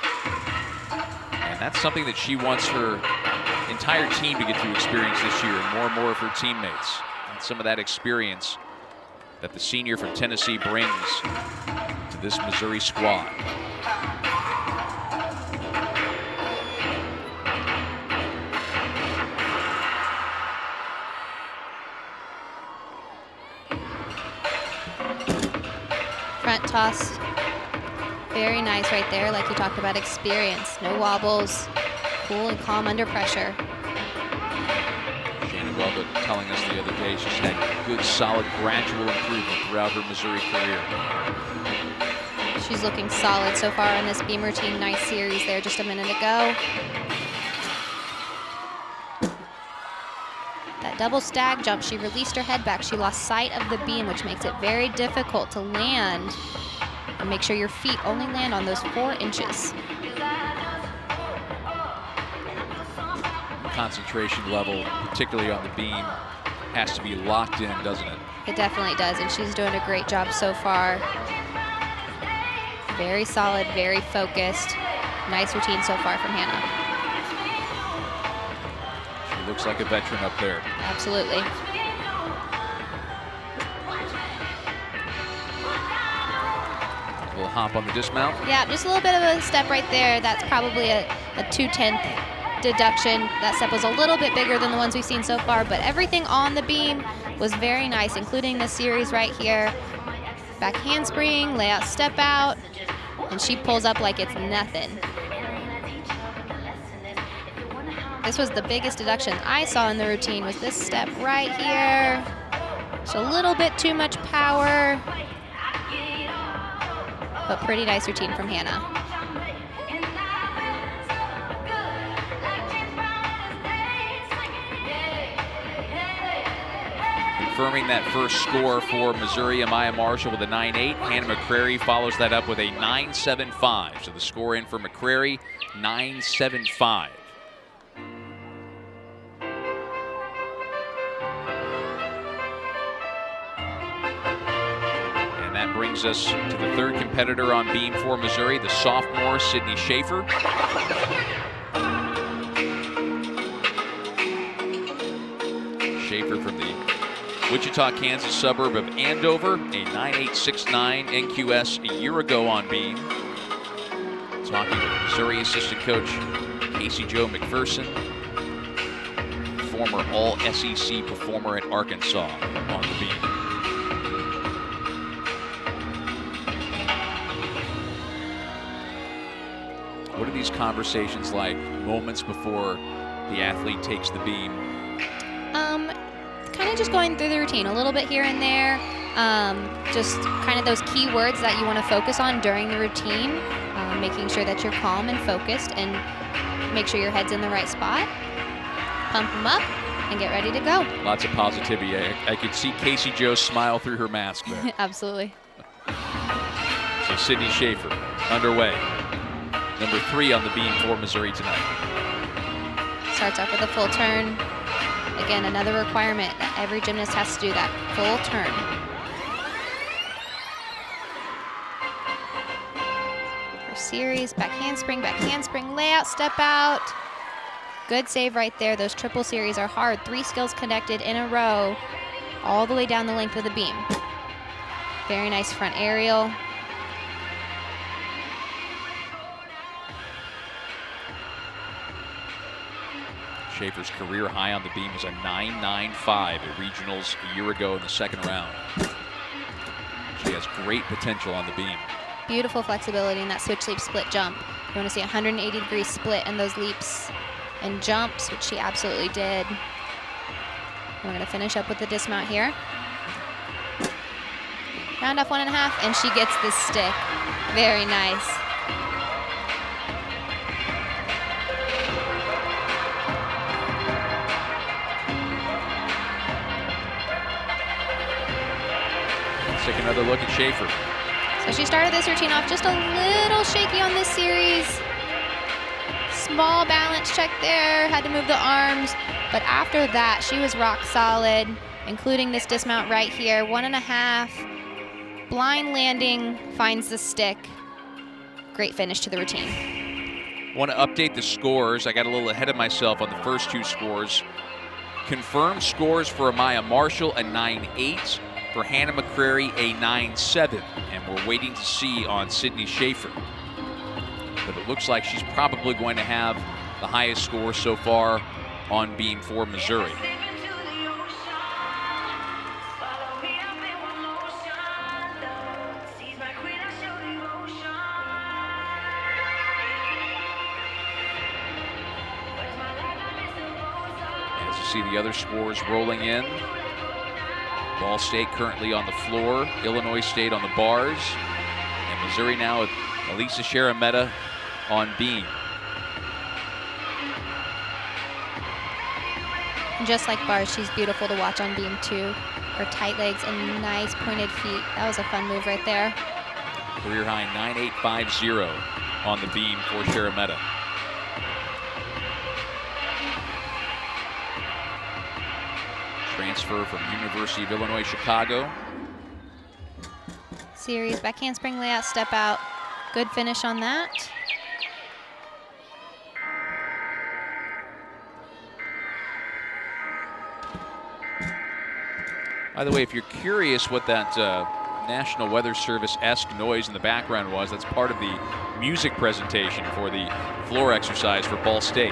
And that's something that she wants her entire team to get to experience this year, and more of her teammates. And some of that experience that the senior from Tennessee brings to this Missouri squad. Front toss, very nice right there, like you talked about, experience. No wobbles, cool and calm under pressure. Shannon Welda telling us the other day she's had good, solid, gradual improvement throughout her Missouri career. She's looking solid so far on this beam routine. Nice series there just a minute ago. That double stag jump, she released her head back. She lost sight of the beam, which makes it very difficult to land. And make sure your feet only land on those 4 inches. Concentration level, particularly on the beam, has to be locked in, doesn't it? It definitely does, and she's doing a great job so far. Very solid, very focused. Nice routine so far from Hannah. She looks like a veteran up there. Absolutely. A little hop on the dismount. Yeah, just a little bit of a step right there. That's probably a 2/10 deduction. That step was a little bit bigger than the ones we've seen so far, but everything on the beam was very nice, including the series right here. back handspring, layout step out, and she pulls up like it's nothing. This was the biggest deduction I saw in the routine, was this step right here. Just a little bit too much power, but pretty nice routine from Hannah. Confirming that first score for Missouri, Amaya Marshall with a 9.8. Hannah McCrary follows that up with a 9.75. So the score in for McCrary, 9.75. And that brings us to the third competitor on beam for Missouri, the sophomore Sydney Schaefer. Schaefer from the Wichita, Kansas suburb of Andover, a 9.869 NQS a year ago on beam. Talking with Missouri assistant coach Casey Jo McPherson, former All-SEC performer at Arkansas on the beam. What are these conversations like moments before the athlete takes the beam? Kind of just going through the routine a little bit here and there. Just kind of those key words that you want to focus on during the routine. Making sure that you're calm and focused, and make sure your head's in the right spot. Pump them up and get ready to go. Lots of positivity. I could see Casey Jo smile through her mask there. Absolutely. So Sydney Schaefer underway. Number 3 on the beam for Missouri tonight. Starts off with a full turn. Again, another requirement that every gymnast has to do, that full turn. For series, back handspring, layout, step out. Good save right there. Those triple series are hard. 3 skills connected in a row, all the way down the length of the beam. Very nice front aerial. Schaefer's career high on the beam is a 9.95 at regionals a year ago in the second round. She has great potential on the beam. Beautiful flexibility in that switch leap split jump. You want to see a 180-degree split in those leaps and jumps, which she absolutely did. We're going to finish up with the dismount here. Round off 1.5, and she gets the stick. Very nice. Let's take another look at Schaefer. So she started this routine off just a little shaky on this series. Small balance check there, had to move the arms. But after that, she was rock solid, including this dismount right here. 1.5, blind landing, finds the stick. Great finish to the routine. Want to update the scores. I got a little ahead of myself on the first 2 scores. Confirmed scores for Amaya Marshall, a 9.8. For Hannah McCrary, a 9.7. And we're waiting to see on Sydney Schaefer. But it looks like she's probably going to have the highest score so far on beam for Missouri. As you see the other scores rolling in, Ball State currently on the floor, Illinois State on the bars, and Missouri now with Elisa Sharametta on beam. And just like bars, she's beautiful to watch on beam too. Her tight legs and nice pointed feet. That was a fun move right there. Career high 9.850 on the beam for Sharametta. Transfer from University of Illinois Chicago. Series, back handspring layout, step out. Good finish on that. By the way, if you're curious what that National Weather Service-esque noise in the background was, that's part of the music presentation for the floor exercise for Ball State.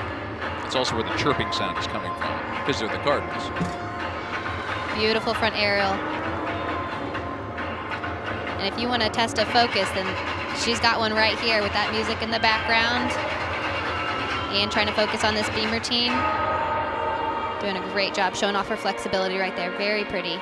It's also where the chirping sound is coming from, because they're the Cardinals. Beautiful front aerial. And if you want to test a focus, then she's got one right here with that music in the background. And trying to focus on this beam routine. Doing a great job showing off her flexibility right there. Very pretty.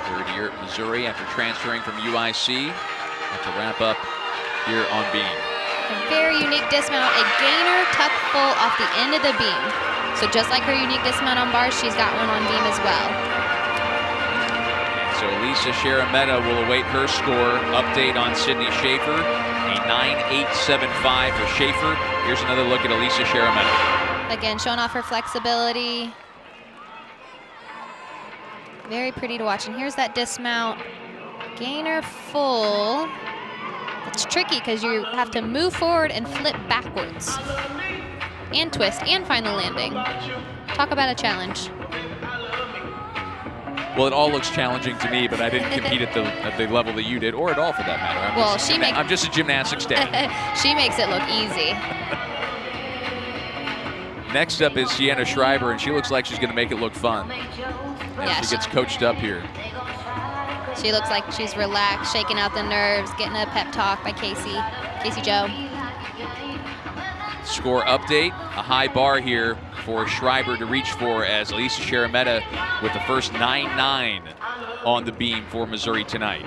Third year at Missouri after transferring from UIC. Have to wrap up here on beam. A very unique dismount, a gainer tuck full off the end of the beam. So just like her unique dismount on bars, she's got one on beam as well. And so Lisa Sharametta will await her score. Update on Sydney Schaefer, a 9.875 for Schaefer. Here's another look at Elisa Sharametta. Again, showing off her flexibility. Very pretty to watch. And here's that dismount. Gainer full. It's tricky because you have to move forward and flip backwards. And twist and find the landing. Talk about a challenge. Well, it all looks challenging to me, but I didn't compete at the level that you did, or at all for that matter. I'm just a gymnastics dad. She makes it look easy. Next up is Sienna Schreiber, and she looks like she's going to make it look fun. As she gets coached up here. She looks like she's relaxed, shaking out the nerves, getting a pep talk by Casey Joe. Score update, a high bar here for Schreiber to reach for as Elisa Sharametta with the first 9.9 on the beam for Missouri tonight.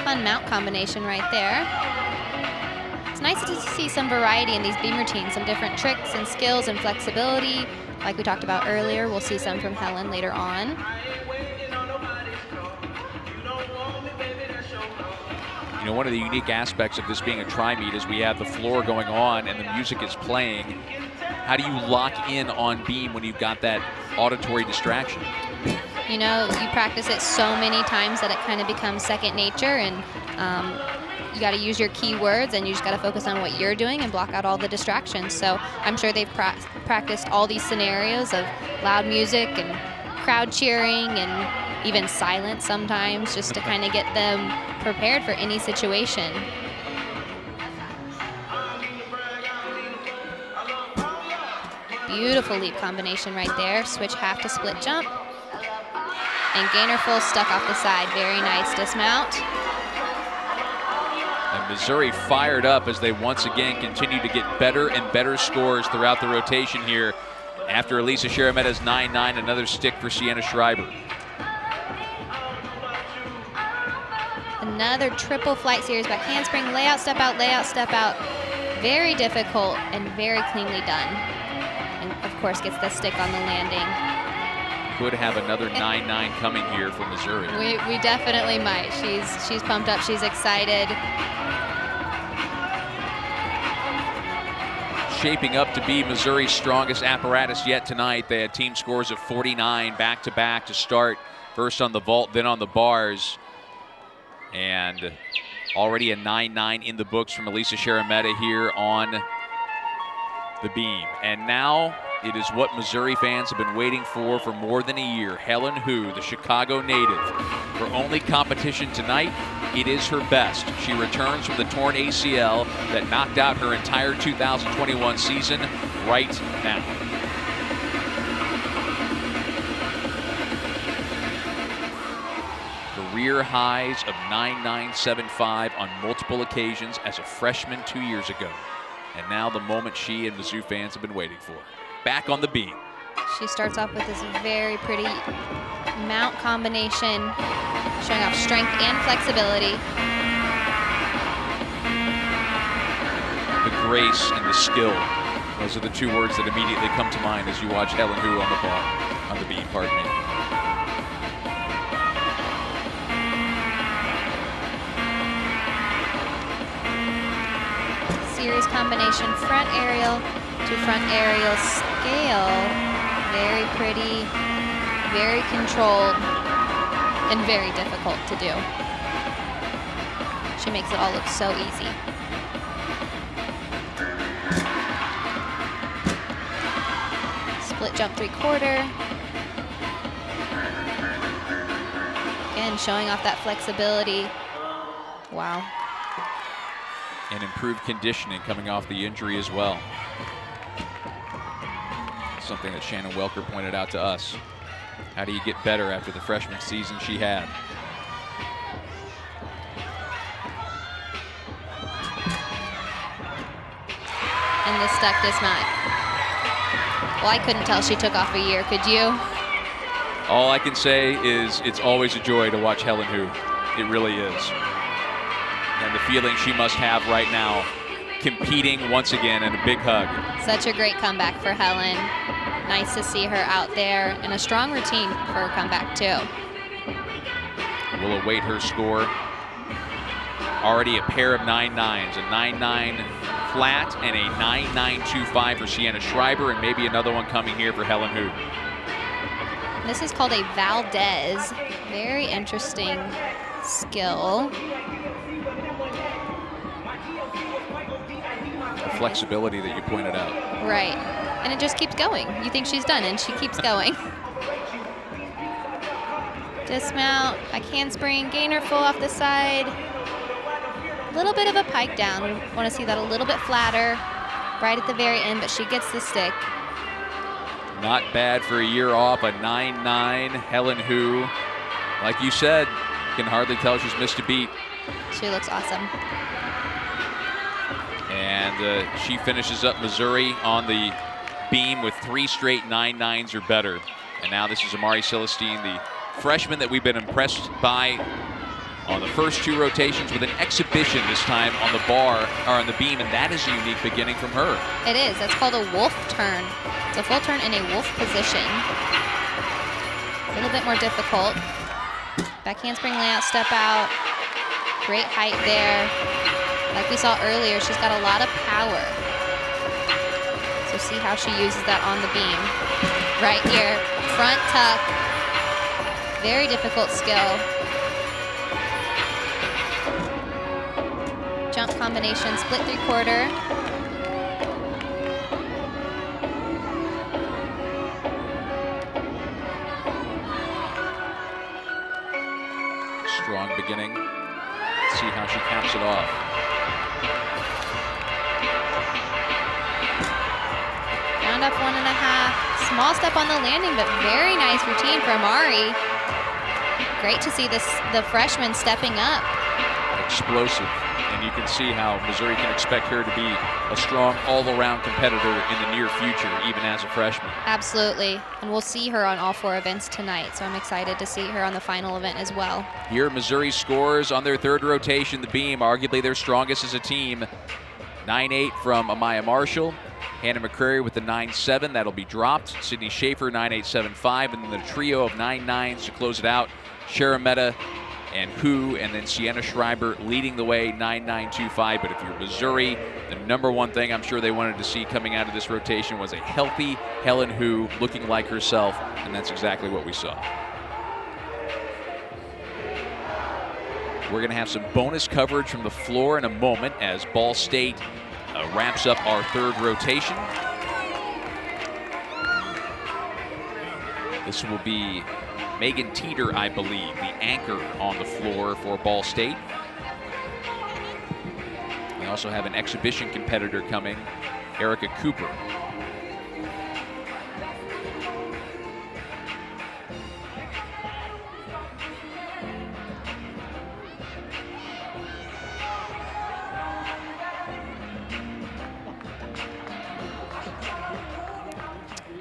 Fun mount combination right there. It's nice to see some variety in these beam routines, some different tricks and skills and flexibility. Like we talked about earlier, we'll see some from Helen later on. You know, one of the unique aspects of this being a tri-meet is we have the floor going on and the music is playing. How do you lock in on beam when you've got that auditory distraction? You know, you practice it so many times that it kind of becomes second nature, and you got to use your keywords, and you just got to focus on what you're doing and block out all the distractions. So I'm sure they've practiced all these scenarios of loud music and crowd cheering and even silence sometimes, just to kind of get them prepared for any situation. Beautiful leap combination right there. Switch half to split jump. And gainer full stuck off the side. Very nice dismount. And Missouri fired up as they once again continue to get better and better scores throughout the rotation here. After Elisa Sharametta's 9.9, another stick for Sienna Schreiber. Another triple flight series back handspring, layout, step out, layout, step out. Very difficult and very cleanly done. And of course gets the stick on the landing. Could have another 9.9 coming here for Missouri. We definitely might. She's pumped up, she's excited. Shaping up to be Missouri's strongest apparatus yet tonight. They had team scores of 49 back-to-back to start. First on the vault, then on the bars. And already a 9.9 in the books from Elisa Sharametta here on the beam. And now it is what Missouri fans have been waiting for more than a year. Helen Hu, the Chicago native. Her only competition tonight, it is her best. She returns from the torn ACL that knocked out her entire 2021 season right now. Career highs of 9.975 on multiple occasions as a freshman 2 years ago. And now the moment she and Mizzou fans have been waiting for. Back on the beam. She starts off with this very pretty mount combination, showing off strength and flexibility. The grace and the skill. Those are the two words that immediately come to mind as you watch Helen Hu on the beam, pardon me. Series combination, front aerial to front aerial scale. Very pretty, very controlled, and very difficult to do. She makes it all look so easy. Split jump 3/4. Again, showing off that flexibility. Wow. And improved conditioning coming off the injury as well. Something that Shannon Welker pointed out to us. How do you get better after the freshman season she had? And the stuck does not. Well, I couldn't tell she took off a year, could you? All I can say is it's always a joy to watch Helen Hu. It really is. And the feeling she must have right now, competing once again, and a big hug. Such a great comeback for Helen. Nice to see her out there, and a strong routine for her comeback too. We'll await her score. Already a pair of 9.9s, a 9.9 flat and a 9.925 for Sienna Schreiber, and maybe another one coming here for Helen Hu. This is called a Valdez. Very interesting skill. The flexibility that you pointed out. Right. And it just keeps going. You think she's done, and she keeps going. Dismount, back handspring, gainer full off the side. A little bit of a pike down. We want to see that a little bit flatter right at the very end, but she gets the stick. Not bad for a year off, a 9.9. Helen Hu, like you said, can hardly tell she's missed a beat. She looks awesome. And she finishes up Missouri on the beam with 3 straight 9.9s or better. And now this is Amari Celestine, the freshman that we've been impressed by on the first 2 rotations, with an exhibition this time on the bar, or on the beam, and that is a unique beginning from her. It is. That's called a wolf turn. It's a full turn in a wolf position. A little bit more difficult. Back handspring layout, step out. Great height there. Like we saw earlier, she's got a lot of power. So see how she uses that on the beam. Right here, front tuck. Very difficult skill. Jump combination, split 3/4. Strong beginning. Let's see how she caps it off. Round up 1.5. Small step on the landing, but very nice routine for Amari. Great to see the freshman stepping up. Explosive. And you can see how Missouri can expect her to be a strong all-around competitor in the near future, even as a freshman. Absolutely. And we'll see her on all 4 events tonight, so I'm excited to see her on the final event as well. Here, Missouri scores on their 3rd rotation, the beam, arguably their strongest as a team. 9.8 from Amaya Marshall. Hannah McCrary with the 9.7. That'll be dropped. Sydney Schaefer, 9.875. And then the trio of 9.9s to close it out. Sharametta and Hu, and then Sienna Schreiber leading the way, 9.925. But if you're Missouri, the #1 thing I'm sure they wanted to see coming out of this rotation was a healthy Helen Hu looking like herself, and that's exactly what we saw. We're going to have some bonus coverage from the floor in a moment as Ball State wraps up our 3rd rotation. This will be Megan Teeter, I believe, the anchor on the floor for Ball State. We also have an exhibition competitor coming, Erica Cooper.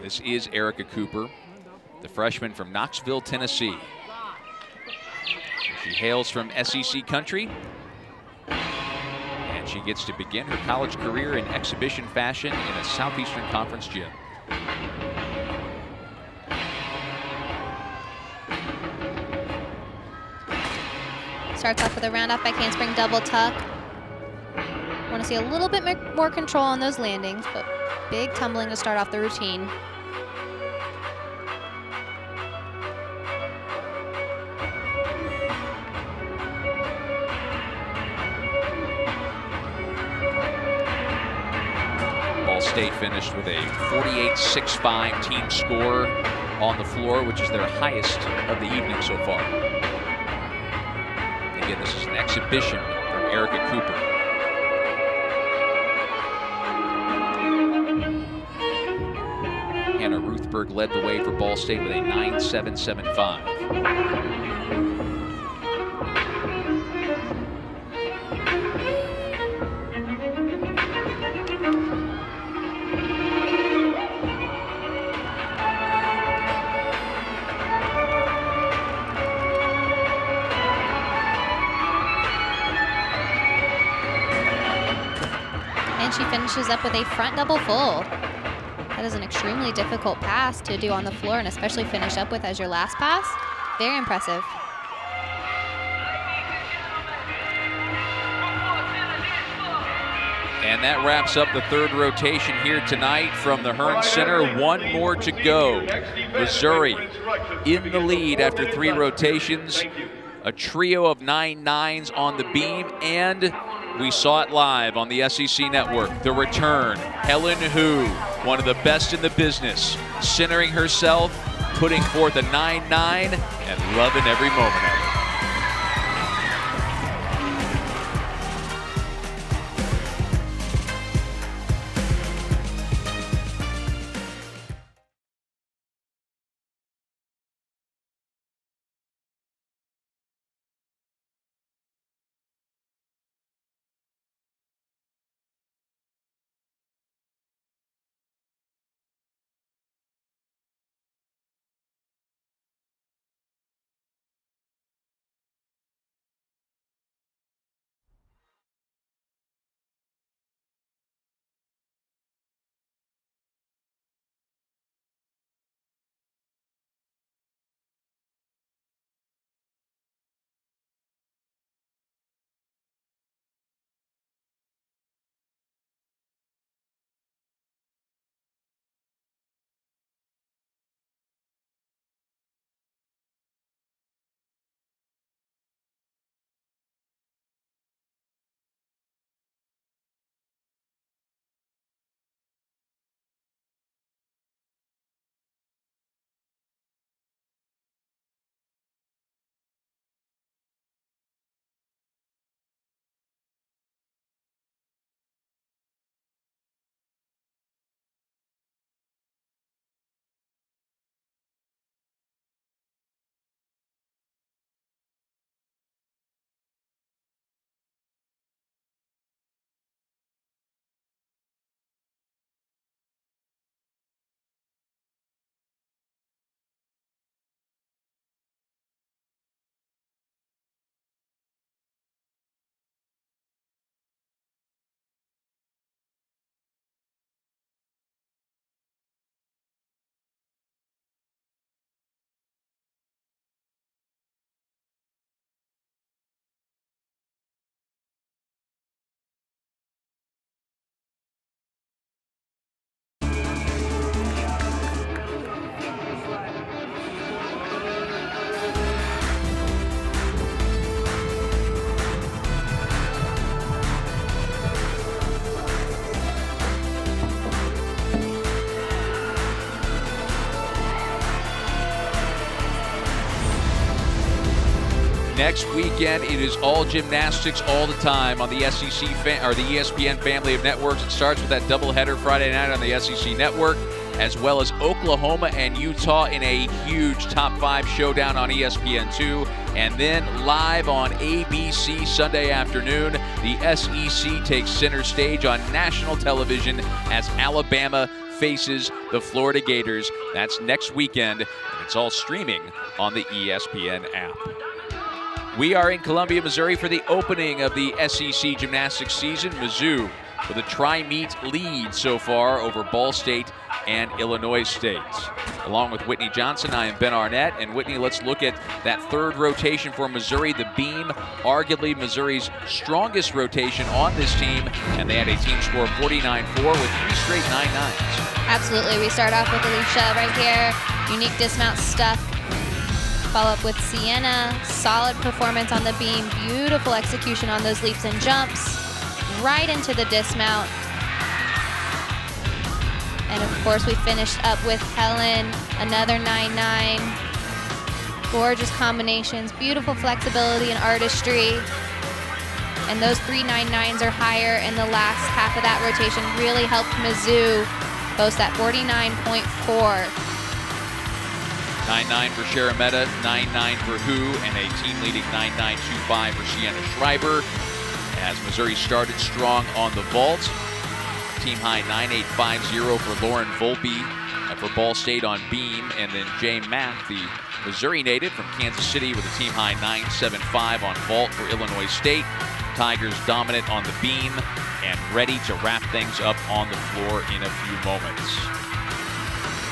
This is Erica Cooper, the freshman from Knoxville, Tennessee. She hails from SEC country, and she gets to begin her college career in exhibition fashion in a Southeastern Conference gym. Starts off with a round off back handspring double tuck. Want to see a little bit more control on those landings, but big tumbling to start off the routine. Ball State finished with a 48.65 team score on the floor, which is their highest of the evening so far. Again, this is an exhibition from Erica Cooper. Hannah Ruthberg led the way for Ball State with a 9.775. And she finishes up with a front double full. That is an extremely difficult pass to do on the floor, and especially finish up with as your last pass. Very impressive. And that wraps up the third rotation here tonight from the Hearn Center. One more to go. Missouri in the lead after 3 rotations. A trio of 9-9s on the beam, and we saw it live on the SEC Network. The return, Helen Hu, one of the best in the business, centering herself, putting forth a 9-9, and loving every moment of it. Next weekend, it is all gymnastics all the time on the SEC or the ESPN family of networks. It starts with that doubleheader Friday night on the SEC Network, as well as Oklahoma and Utah in a huge top 5 showdown on ESPN2. And then live on ABC Sunday afternoon, the SEC takes center stage on national television as Alabama faces the Florida Gators. That's next weekend, and it's all streaming on the ESPN app. We are in Columbia, Missouri for the opening of the SEC gymnastics season. Mizzou with a tri-meet lead so far over Ball State and Illinois State. Along with Whitney Johnson, I am Ben Arnett. And Whitney, let's look at that third rotation for Missouri. The beam, arguably Missouri's strongest rotation on this team. And they had a team score of 49-4 with 3 straight 9-9s. Absolutely. We start off with Alicia right here. Unique dismount stuff. Follow up with Sienna. Solid performance on the beam. Beautiful execution on those leaps and jumps. Right into the dismount. And of course we finished up with Helen, another 9-9 Gorgeous combinations, beautiful flexibility and artistry. And those 399s or higher in the last half of that rotation really helped Mizzou boast that 49.4. 9-9 for Sharametta, 9-9 for Hu, and a team-leading 9.925 for Sienna Schreiber. As Missouri started strong on the vault, team-high 9.850 for Lauren Volpe for Ball State on beam, and then Jay Mack, the Missouri native from Kansas City, with a team-high 9.75 on vault for Illinois State. Tigers dominant on the beam and ready to wrap things up on the floor in a few moments.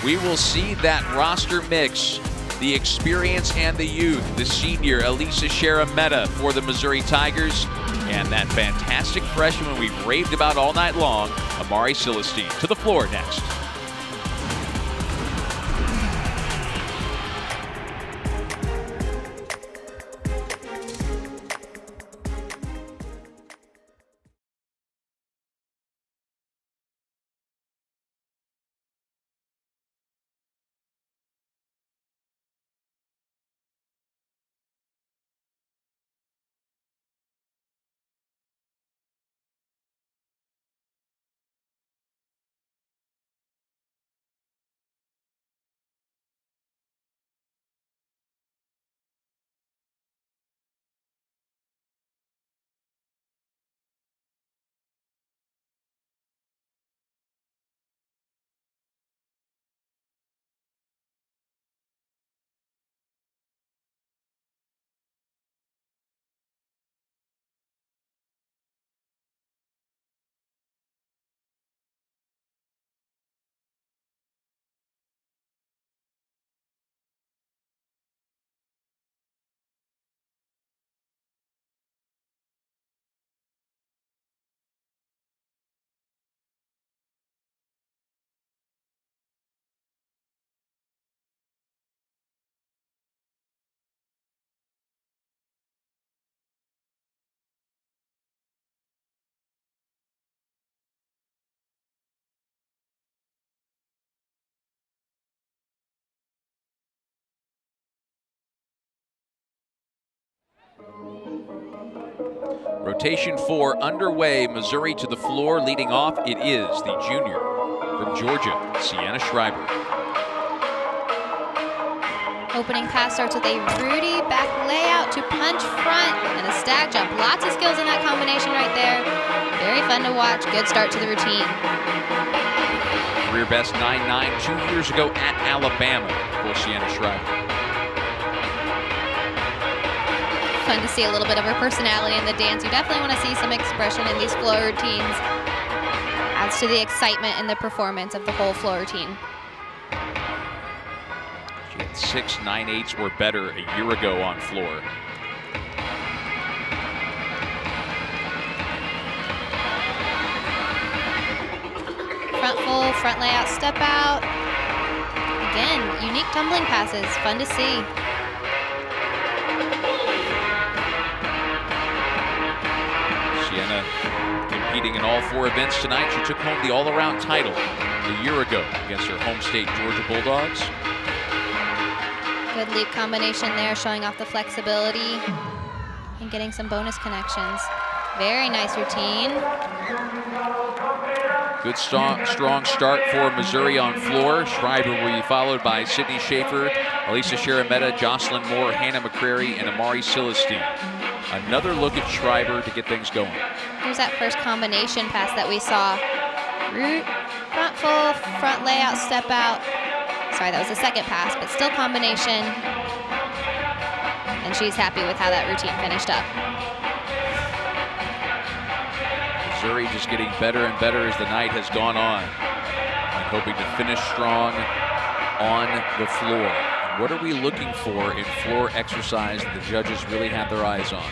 We will see that roster mix, the experience and the youth, the senior Elisa Sharametta for the Missouri Tigers, and that fantastic freshman we've raved about all night long, Amari Celestine, to the floor next. Rotation 4 underway. Missouri to the floor. Leading off, it is the junior from Georgia, Sienna Schreiber. Opening pass starts with a Rudy back layout to punch front and a stag jump. Lots of skills in that combination right there. Very fun to watch. Good start to the routine. Career best 9.9 2 years ago at Alabama for Sienna Schreiber. Fun to see a little bit of her personality in the dance. You definitely want to see some expression in these floor routines. Adds to the excitement and the performance of the whole floor routine. She had 6 9.8s or better a year ago on floor. Front full, front layout, step out. Again, unique tumbling passes. Fun to see. Sienna competing in all 4 events tonight. She took home the all-around title a year ago against her home state Georgia Bulldogs. Good leap combination there, showing off the flexibility and getting some bonus connections. Very nice routine. Good strong start for Missouri on floor. Schreiber will be followed by Sydney Schaefer, Elisa Sharametta, Jocelyn Moore, Hannah McCrary, and Amari Celestine. Another look at Schreiber to get things going. Here's that first combination pass that we saw. Root, front full, front layout, step out. Sorry, that was the second pass, but still combination. And she's happy with how that routine finished up. Missouri just getting better and better as the night has gone on, and hoping to finish strong on the floor. What are we looking for in floor exercise that the judges really have their eyes on?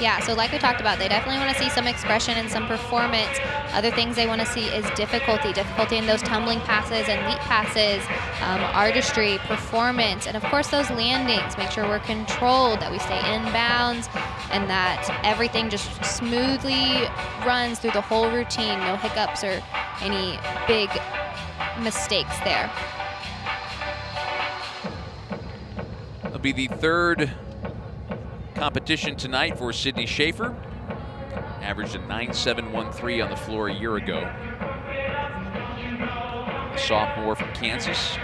Yeah, so like we talked about, they definitely want to see some expression and some performance. Other things they want to see is difficulty in those tumbling passes and leap passes, artistry, performance, and of course those landings. Make sure we're controlled, that we stay in bounds, and that everything just smoothly runs through the whole routine. No hiccups or any big mistakes there. be the third competition tonight for Sydney Schaefer. Averaged a 9.713 on the floor a year ago. A sophomore from Kansas.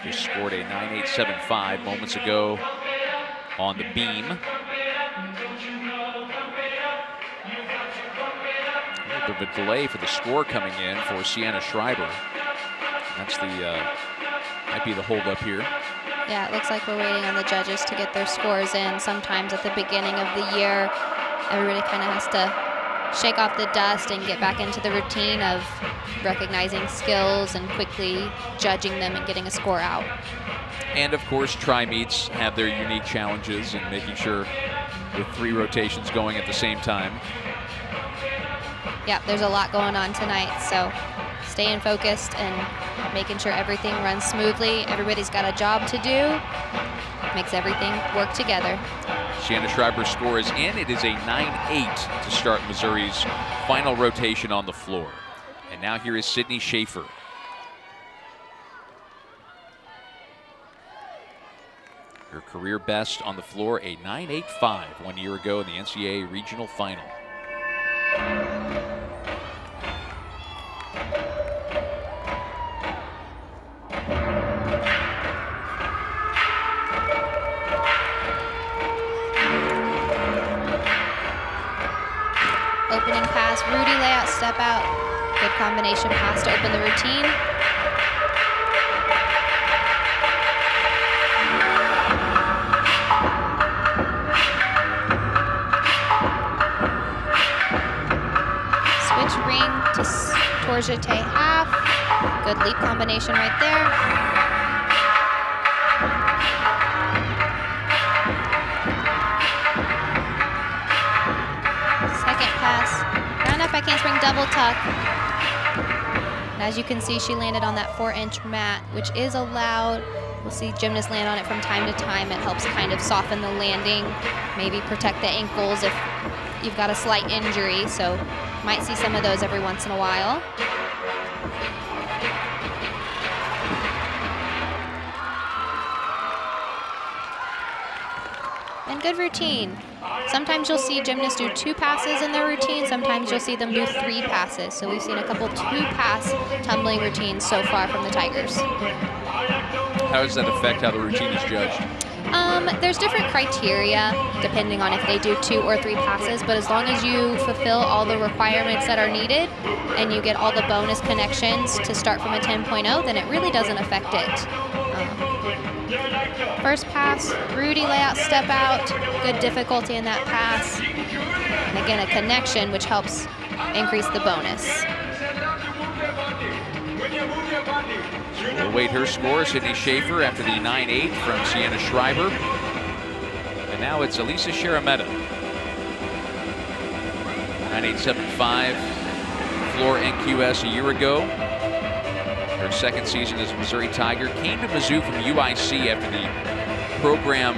Just scored a 9.875 moments ago on the beam. A little bit of a delay for the score coming in for Sienna Schreiber. That's the, might be the holdup here. Yeah, it looks like we're waiting on the judges to get their scores in. Sometimes at the beginning of the year, everybody kind of has to shake off the dust and get back into the routine of recognizing skills and quickly judging them and getting a score out. And of course, tri-meets have their unique challenges in making sure with 3 rotations going at the same time. Yeah, there's a lot going on tonight, so staying focused and making sure everything runs smoothly. Everybody's got a job to do. Makes everything work together. Sienna Schreiber's score is in. It is a 9-8 to start Missouri's final rotation on the floor. And now here is Sydney Schaefer. Her career best on the floor, a 9.85 1 year ago in the NCAA regional final. Opening pass, Rudy layout, step out. Good combination pass to open the routine. Switch ring to tourjete half. Good leap combination right there. Second pass, round up back handspring double tuck. And as you can see, she landed on that 4-inch mat, which is allowed. We'll see gymnasts land on it from time to time. It helps kind of soften the landing, maybe protect the ankles if you've got a slight injury. So might see some of those every once in a while. And good routine. Sometimes you'll see gymnasts do 2 passes in their routine. Sometimes you'll see them do 3 passes. So we've seen a couple 2-pass tumbling routines so far from the Tigers. How does that affect how the routine is judged? There's different criteria depending on if they do 2 or 3 passes, but as long as you fulfill all the requirements that are needed and you get all the bonus connections to start from a 10.0, then it really doesn't affect it. First pass, Rudy layout, step out, good difficulty in that pass. And again, a connection which helps increase the bonus. We'll await her score, Sydney Schaefer, after the 9.8 from Sienna Schreiber. And now it's Elisa Sharametta. 9.875 floor NQS a year ago. Her second season as a Missouri Tiger. Came to Mizzou from UIC after the program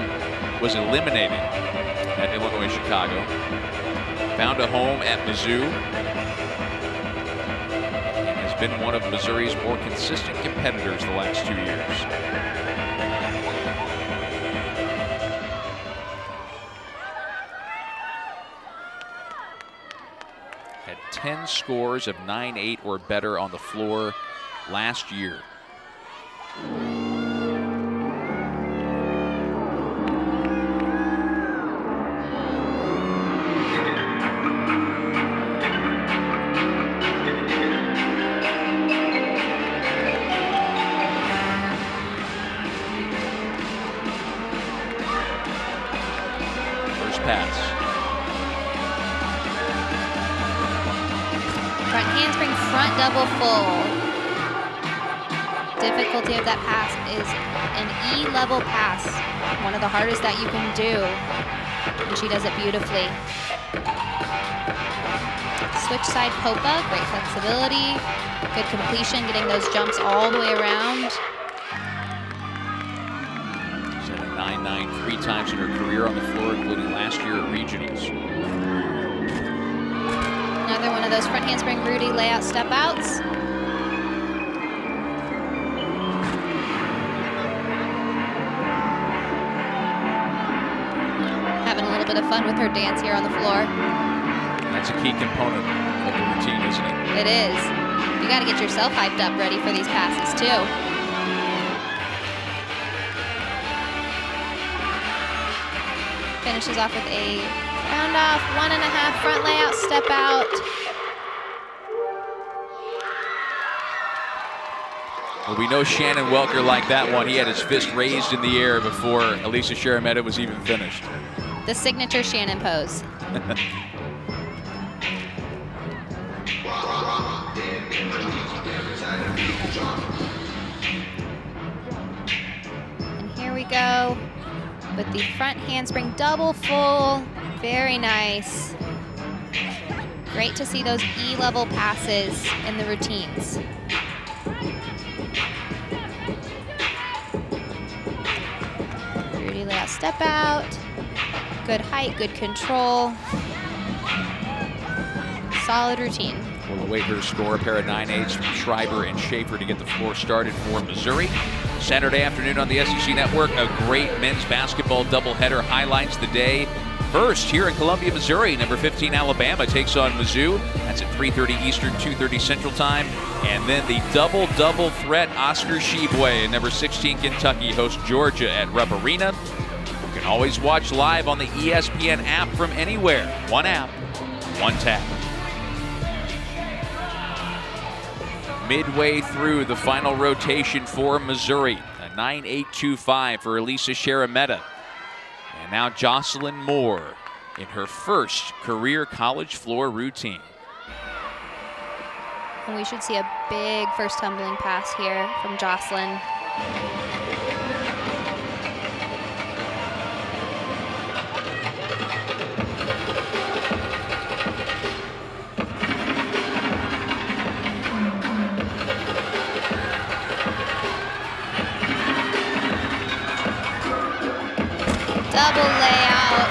was eliminated at Illinois Chicago. Found a home at Mizzou. Been one of Missouri's more consistent competitors the last 2 years. Had 10 scores of 9.8 or better on the floor last year. Pass. Front handspring, front double full. Difficulty of that pass is an E-level pass. One of the hardest that you can do. And she does it beautifully. Switch side Popa, great flexibility. Good completion, getting those jumps all the way around. 9.9 3 times in her career on the floor, including last year at regionals. Another one of those front handspring Rudy layout step outs. little bit of fun with her dance here on the floor. That's a key component of the routine, isn't it? It is. You got to get yourself hyped up, ready for these passes too. Finishes off with a round off, 1.5 front layout, step out. Well, we know Shannon Welker liked that one. He had his fist raised in the air before Elisa Sharametta was even finished. The signature Shannon pose. And here we go with the front handspring double full. Very nice. Great to see those E-level passes in the routines. Rudy layout step out. Good height, good control. Solid routine. We'll await her score, a pair of 9.8s from Schreiber and Schaefer to get the floor started for Missouri. Saturday afternoon on the SEC Network, a great men's basketball doubleheader highlights the day. First, here in Columbia, Missouri, number 15 Alabama takes on Mizzou. That's at 3:30 Eastern, 2:30 Central Time. And then the double threat, Oscar Tshiebwe and number 16 Kentucky host Georgia at Rupp Arena. You can always watch live on the ESPN app from anywhere. One app, one tap. Midway through the final rotation for Missouri, a 9.825 for Elisa Sharametta. And now Jocelyn Moore in her first career college floor routine. And we should see a big first tumbling pass here from Jocelyn. Double layout,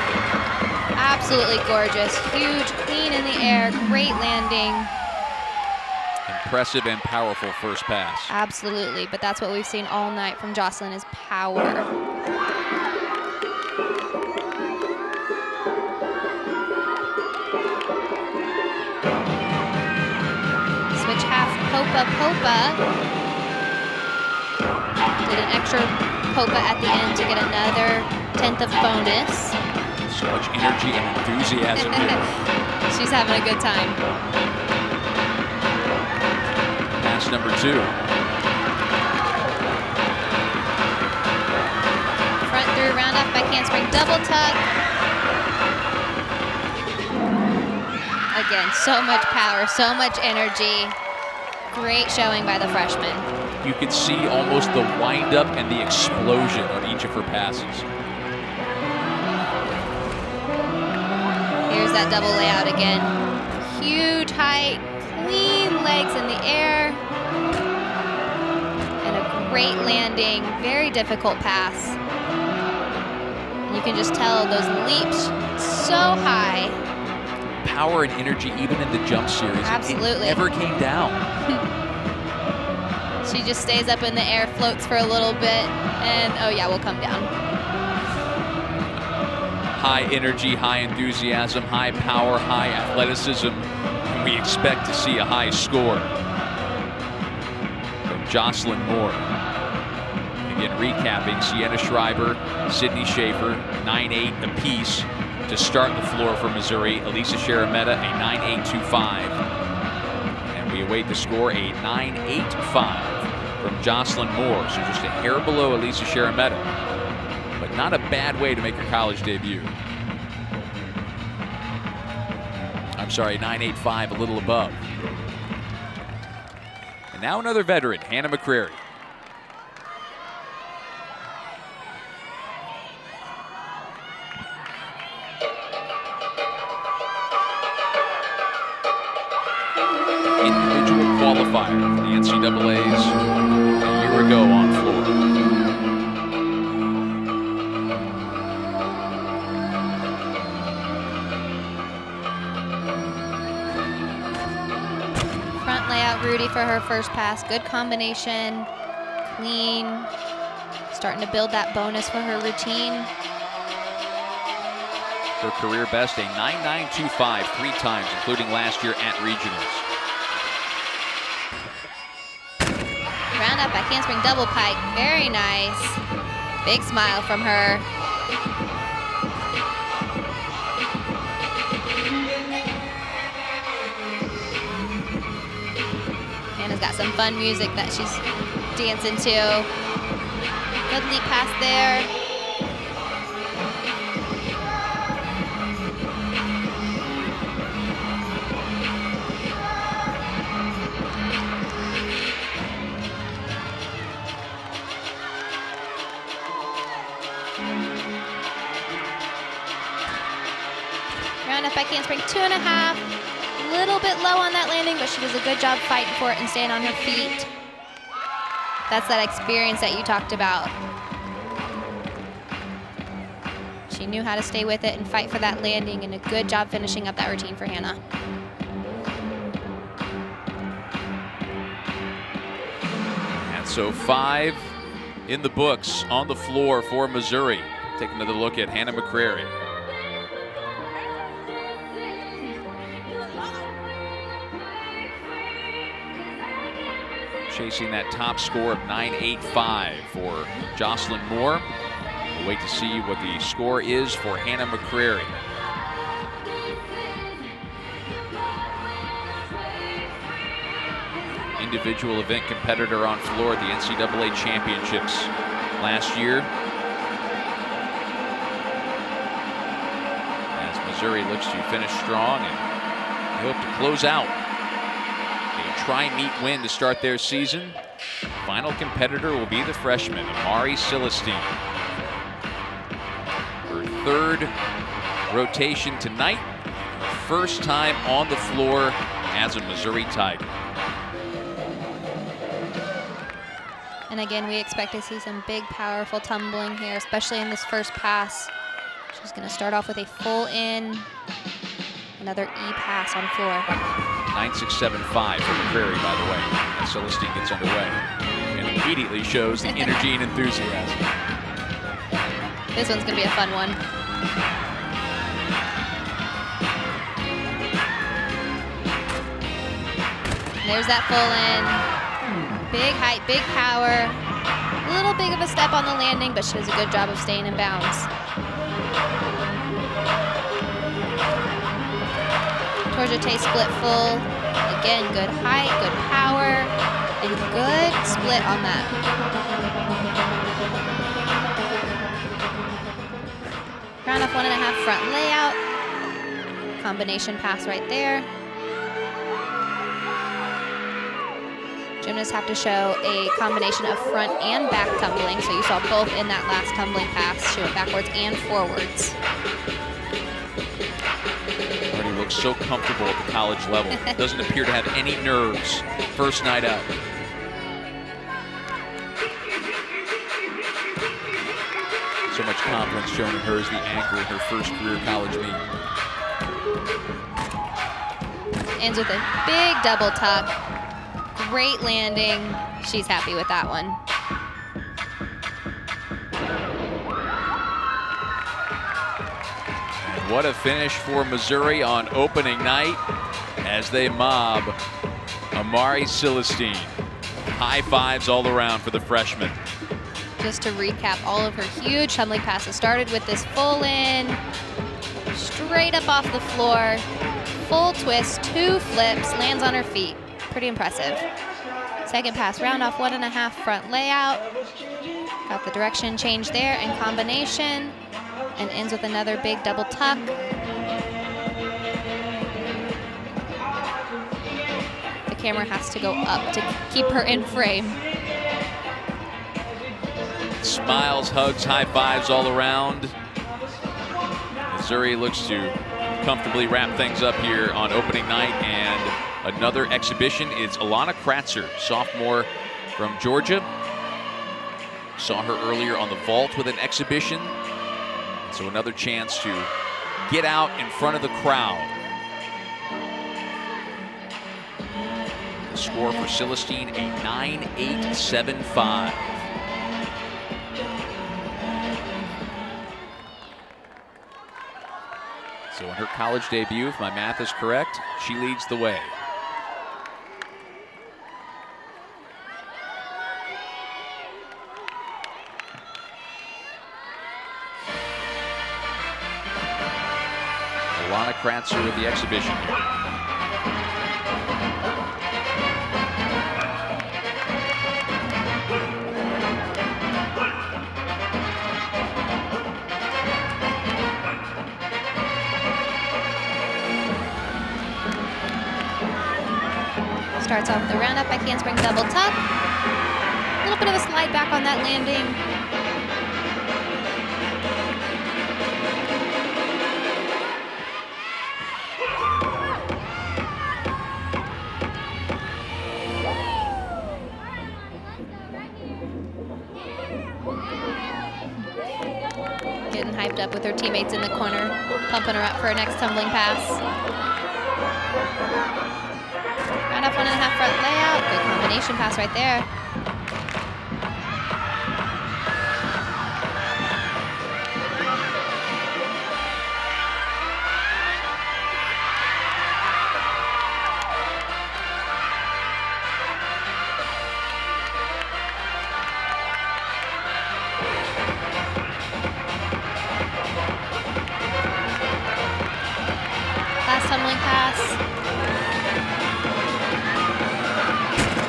absolutely gorgeous. Huge, clean in the air, great landing. Impressive and powerful first pass. Absolutely, but that's what we've seen all night from Jocelyn is power. Switch half Popa. Did an extra Popa at the end to get another 10th of bonus. So much energy and enthusiasm here. She's having a good time. Pass number 2. Front through, round off back handspring, double tuck. Again, so much power, so much energy. Great showing by the freshman. You could see almost the wind-up and the explosion on each of her passes. Here's that double layout again. Huge height, clean legs in the air. And a great landing, very difficult pass. And you can just tell those leaps so high. Power and energy even in the jump series. Absolutely. It never came down. She just stays up in the air, floats for a little bit, and oh yeah, we'll come down. High energy, high enthusiasm, high power, high athleticism. And we expect to see a high score from Jocelyn Moore. Again, recapping, Sienna Schreiber, Sydney Schaefer, 9.8 apiece to start the floor for Missouri. Elisa Sharametta, a 9.825. And we await the score, a 9.85 from Jocelyn Moore. So just a hair below Elisa Sharametta. But not a bad way to make her college debut. I'm sorry, 9.85, a little above. And now another veteran, Hannah McCrary. Individual qualifier for the NCAA's a year ago on floor. Front layout, Rudy for her first pass. Good combination, clean. Starting to build that bonus for her routine. Her career best, a 9.925 3 times, including last year at regionals. Round up back handspring double pike. Very nice. Big smile from her. Hannah's got some fun music that she's dancing to. Good leap pass there. Round up back handspring 2.5. A little bit low on that landing, but she does a good job fighting for it and staying on her feet. That's that experience that you talked about. She knew how to stay with it and fight for that landing, and a good job finishing up that routine for Hannah. And so 5 in the books on the floor for Missouri. Take another look at Hannah McCrary. Chasing that top score of 9.85 for Jocelyn Moore. We'll wait to see what the score is for Hannah McCrary. Individual event competitor on floor at the NCAA championships last year. As Missouri looks to finish strong and they hope to close out. Tri-meet win to start their season. Final competitor will be the freshman, Amari Celestine. Her 3rd rotation tonight. First time on the floor as a Missouri Tiger. And again, we expect to see some big, powerful tumbling here, especially in this first pass. She's going to start off with a full in, another E pass on floor. 9.675 for McCrary, by the way, as Celestine gets underway. And immediately shows the energy and enthusiasm. This one's going to be a fun one. There's that full in. Big height, big power. A little big of a step on the landing, but she does a good job of staying in bounds. Torjete split full. Again, good height, good power, and good split on that. Round up 1.5 front layout. Combination pass right there. Gymnasts have to show a combination of front and back tumbling, so you saw both in that last tumbling pass. She went backwards and forwards. Looks so comfortable at the college level. Doesn't appear to have any nerves. First night out. So much confidence shown in her as the anchor in her first career college meet. Ends with a big double tuck. Great landing. She's happy with that one. What a finish for Missouri on opening night as they mob Amari Celestine. High fives all around for the freshman. Just to recap all of her huge tumbling passes. Started with this full in, straight up off the floor, full twist, 2 flips, lands on her feet. Pretty impressive. Second pass, round off 1.5 front layout. Got the direction change there and combination. And ends with another big double tuck. The camera has to go up to keep her in frame. Smiles, hugs, high fives all around. Missouri looks to comfortably wrap things up here on opening night. And another exhibition is Alana Kratzer, sophomore from Georgia. Saw her earlier on the vault with an exhibition. So another chance to get out in front of the crowd. The score for Celestine, a 9.875. So in her college debut, if my math is correct, she leads the way. Alana Kratzer with the exhibition. Starts off with the round up back handspring double tuck. A little bit of a slide back on that landing. Getting hyped up with her teammates in the corner, pumping her up for her next tumbling pass. Round up 1.5 front layout. Good combination pass right there. Last tumbling pass.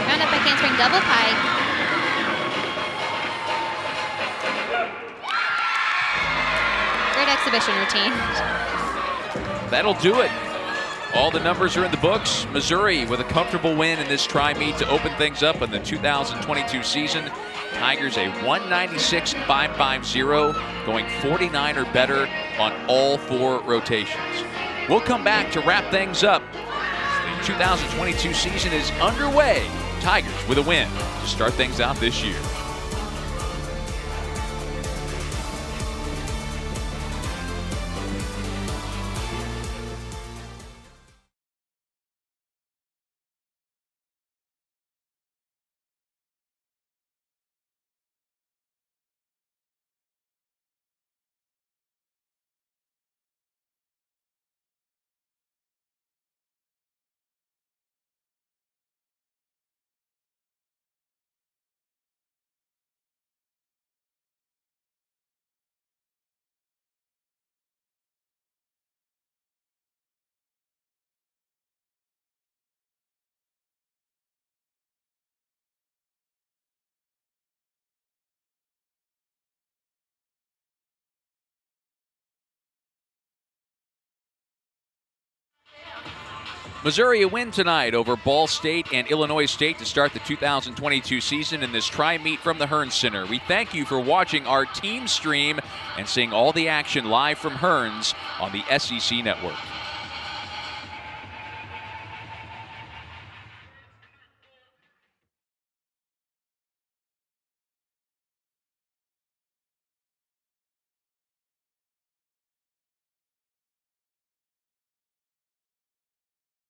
Round up back handspring double pike. Great exhibition routine. That'll do it. All the numbers are in the books. Missouri with a comfortable win in this tri-meet to open things up in the 2022 season. Tigers a 196.550, going 49 or better on all 4 rotations. We'll come back to wrap things up. The 2022 season is underway. Tigers with a win to start things out this year. Missouri a win tonight over Ball State and Illinois State to start the 2022 season in this tri-meet from the Hearns Center. We thank you for watching our team stream and seeing all the action live from Hearns on the SEC Network.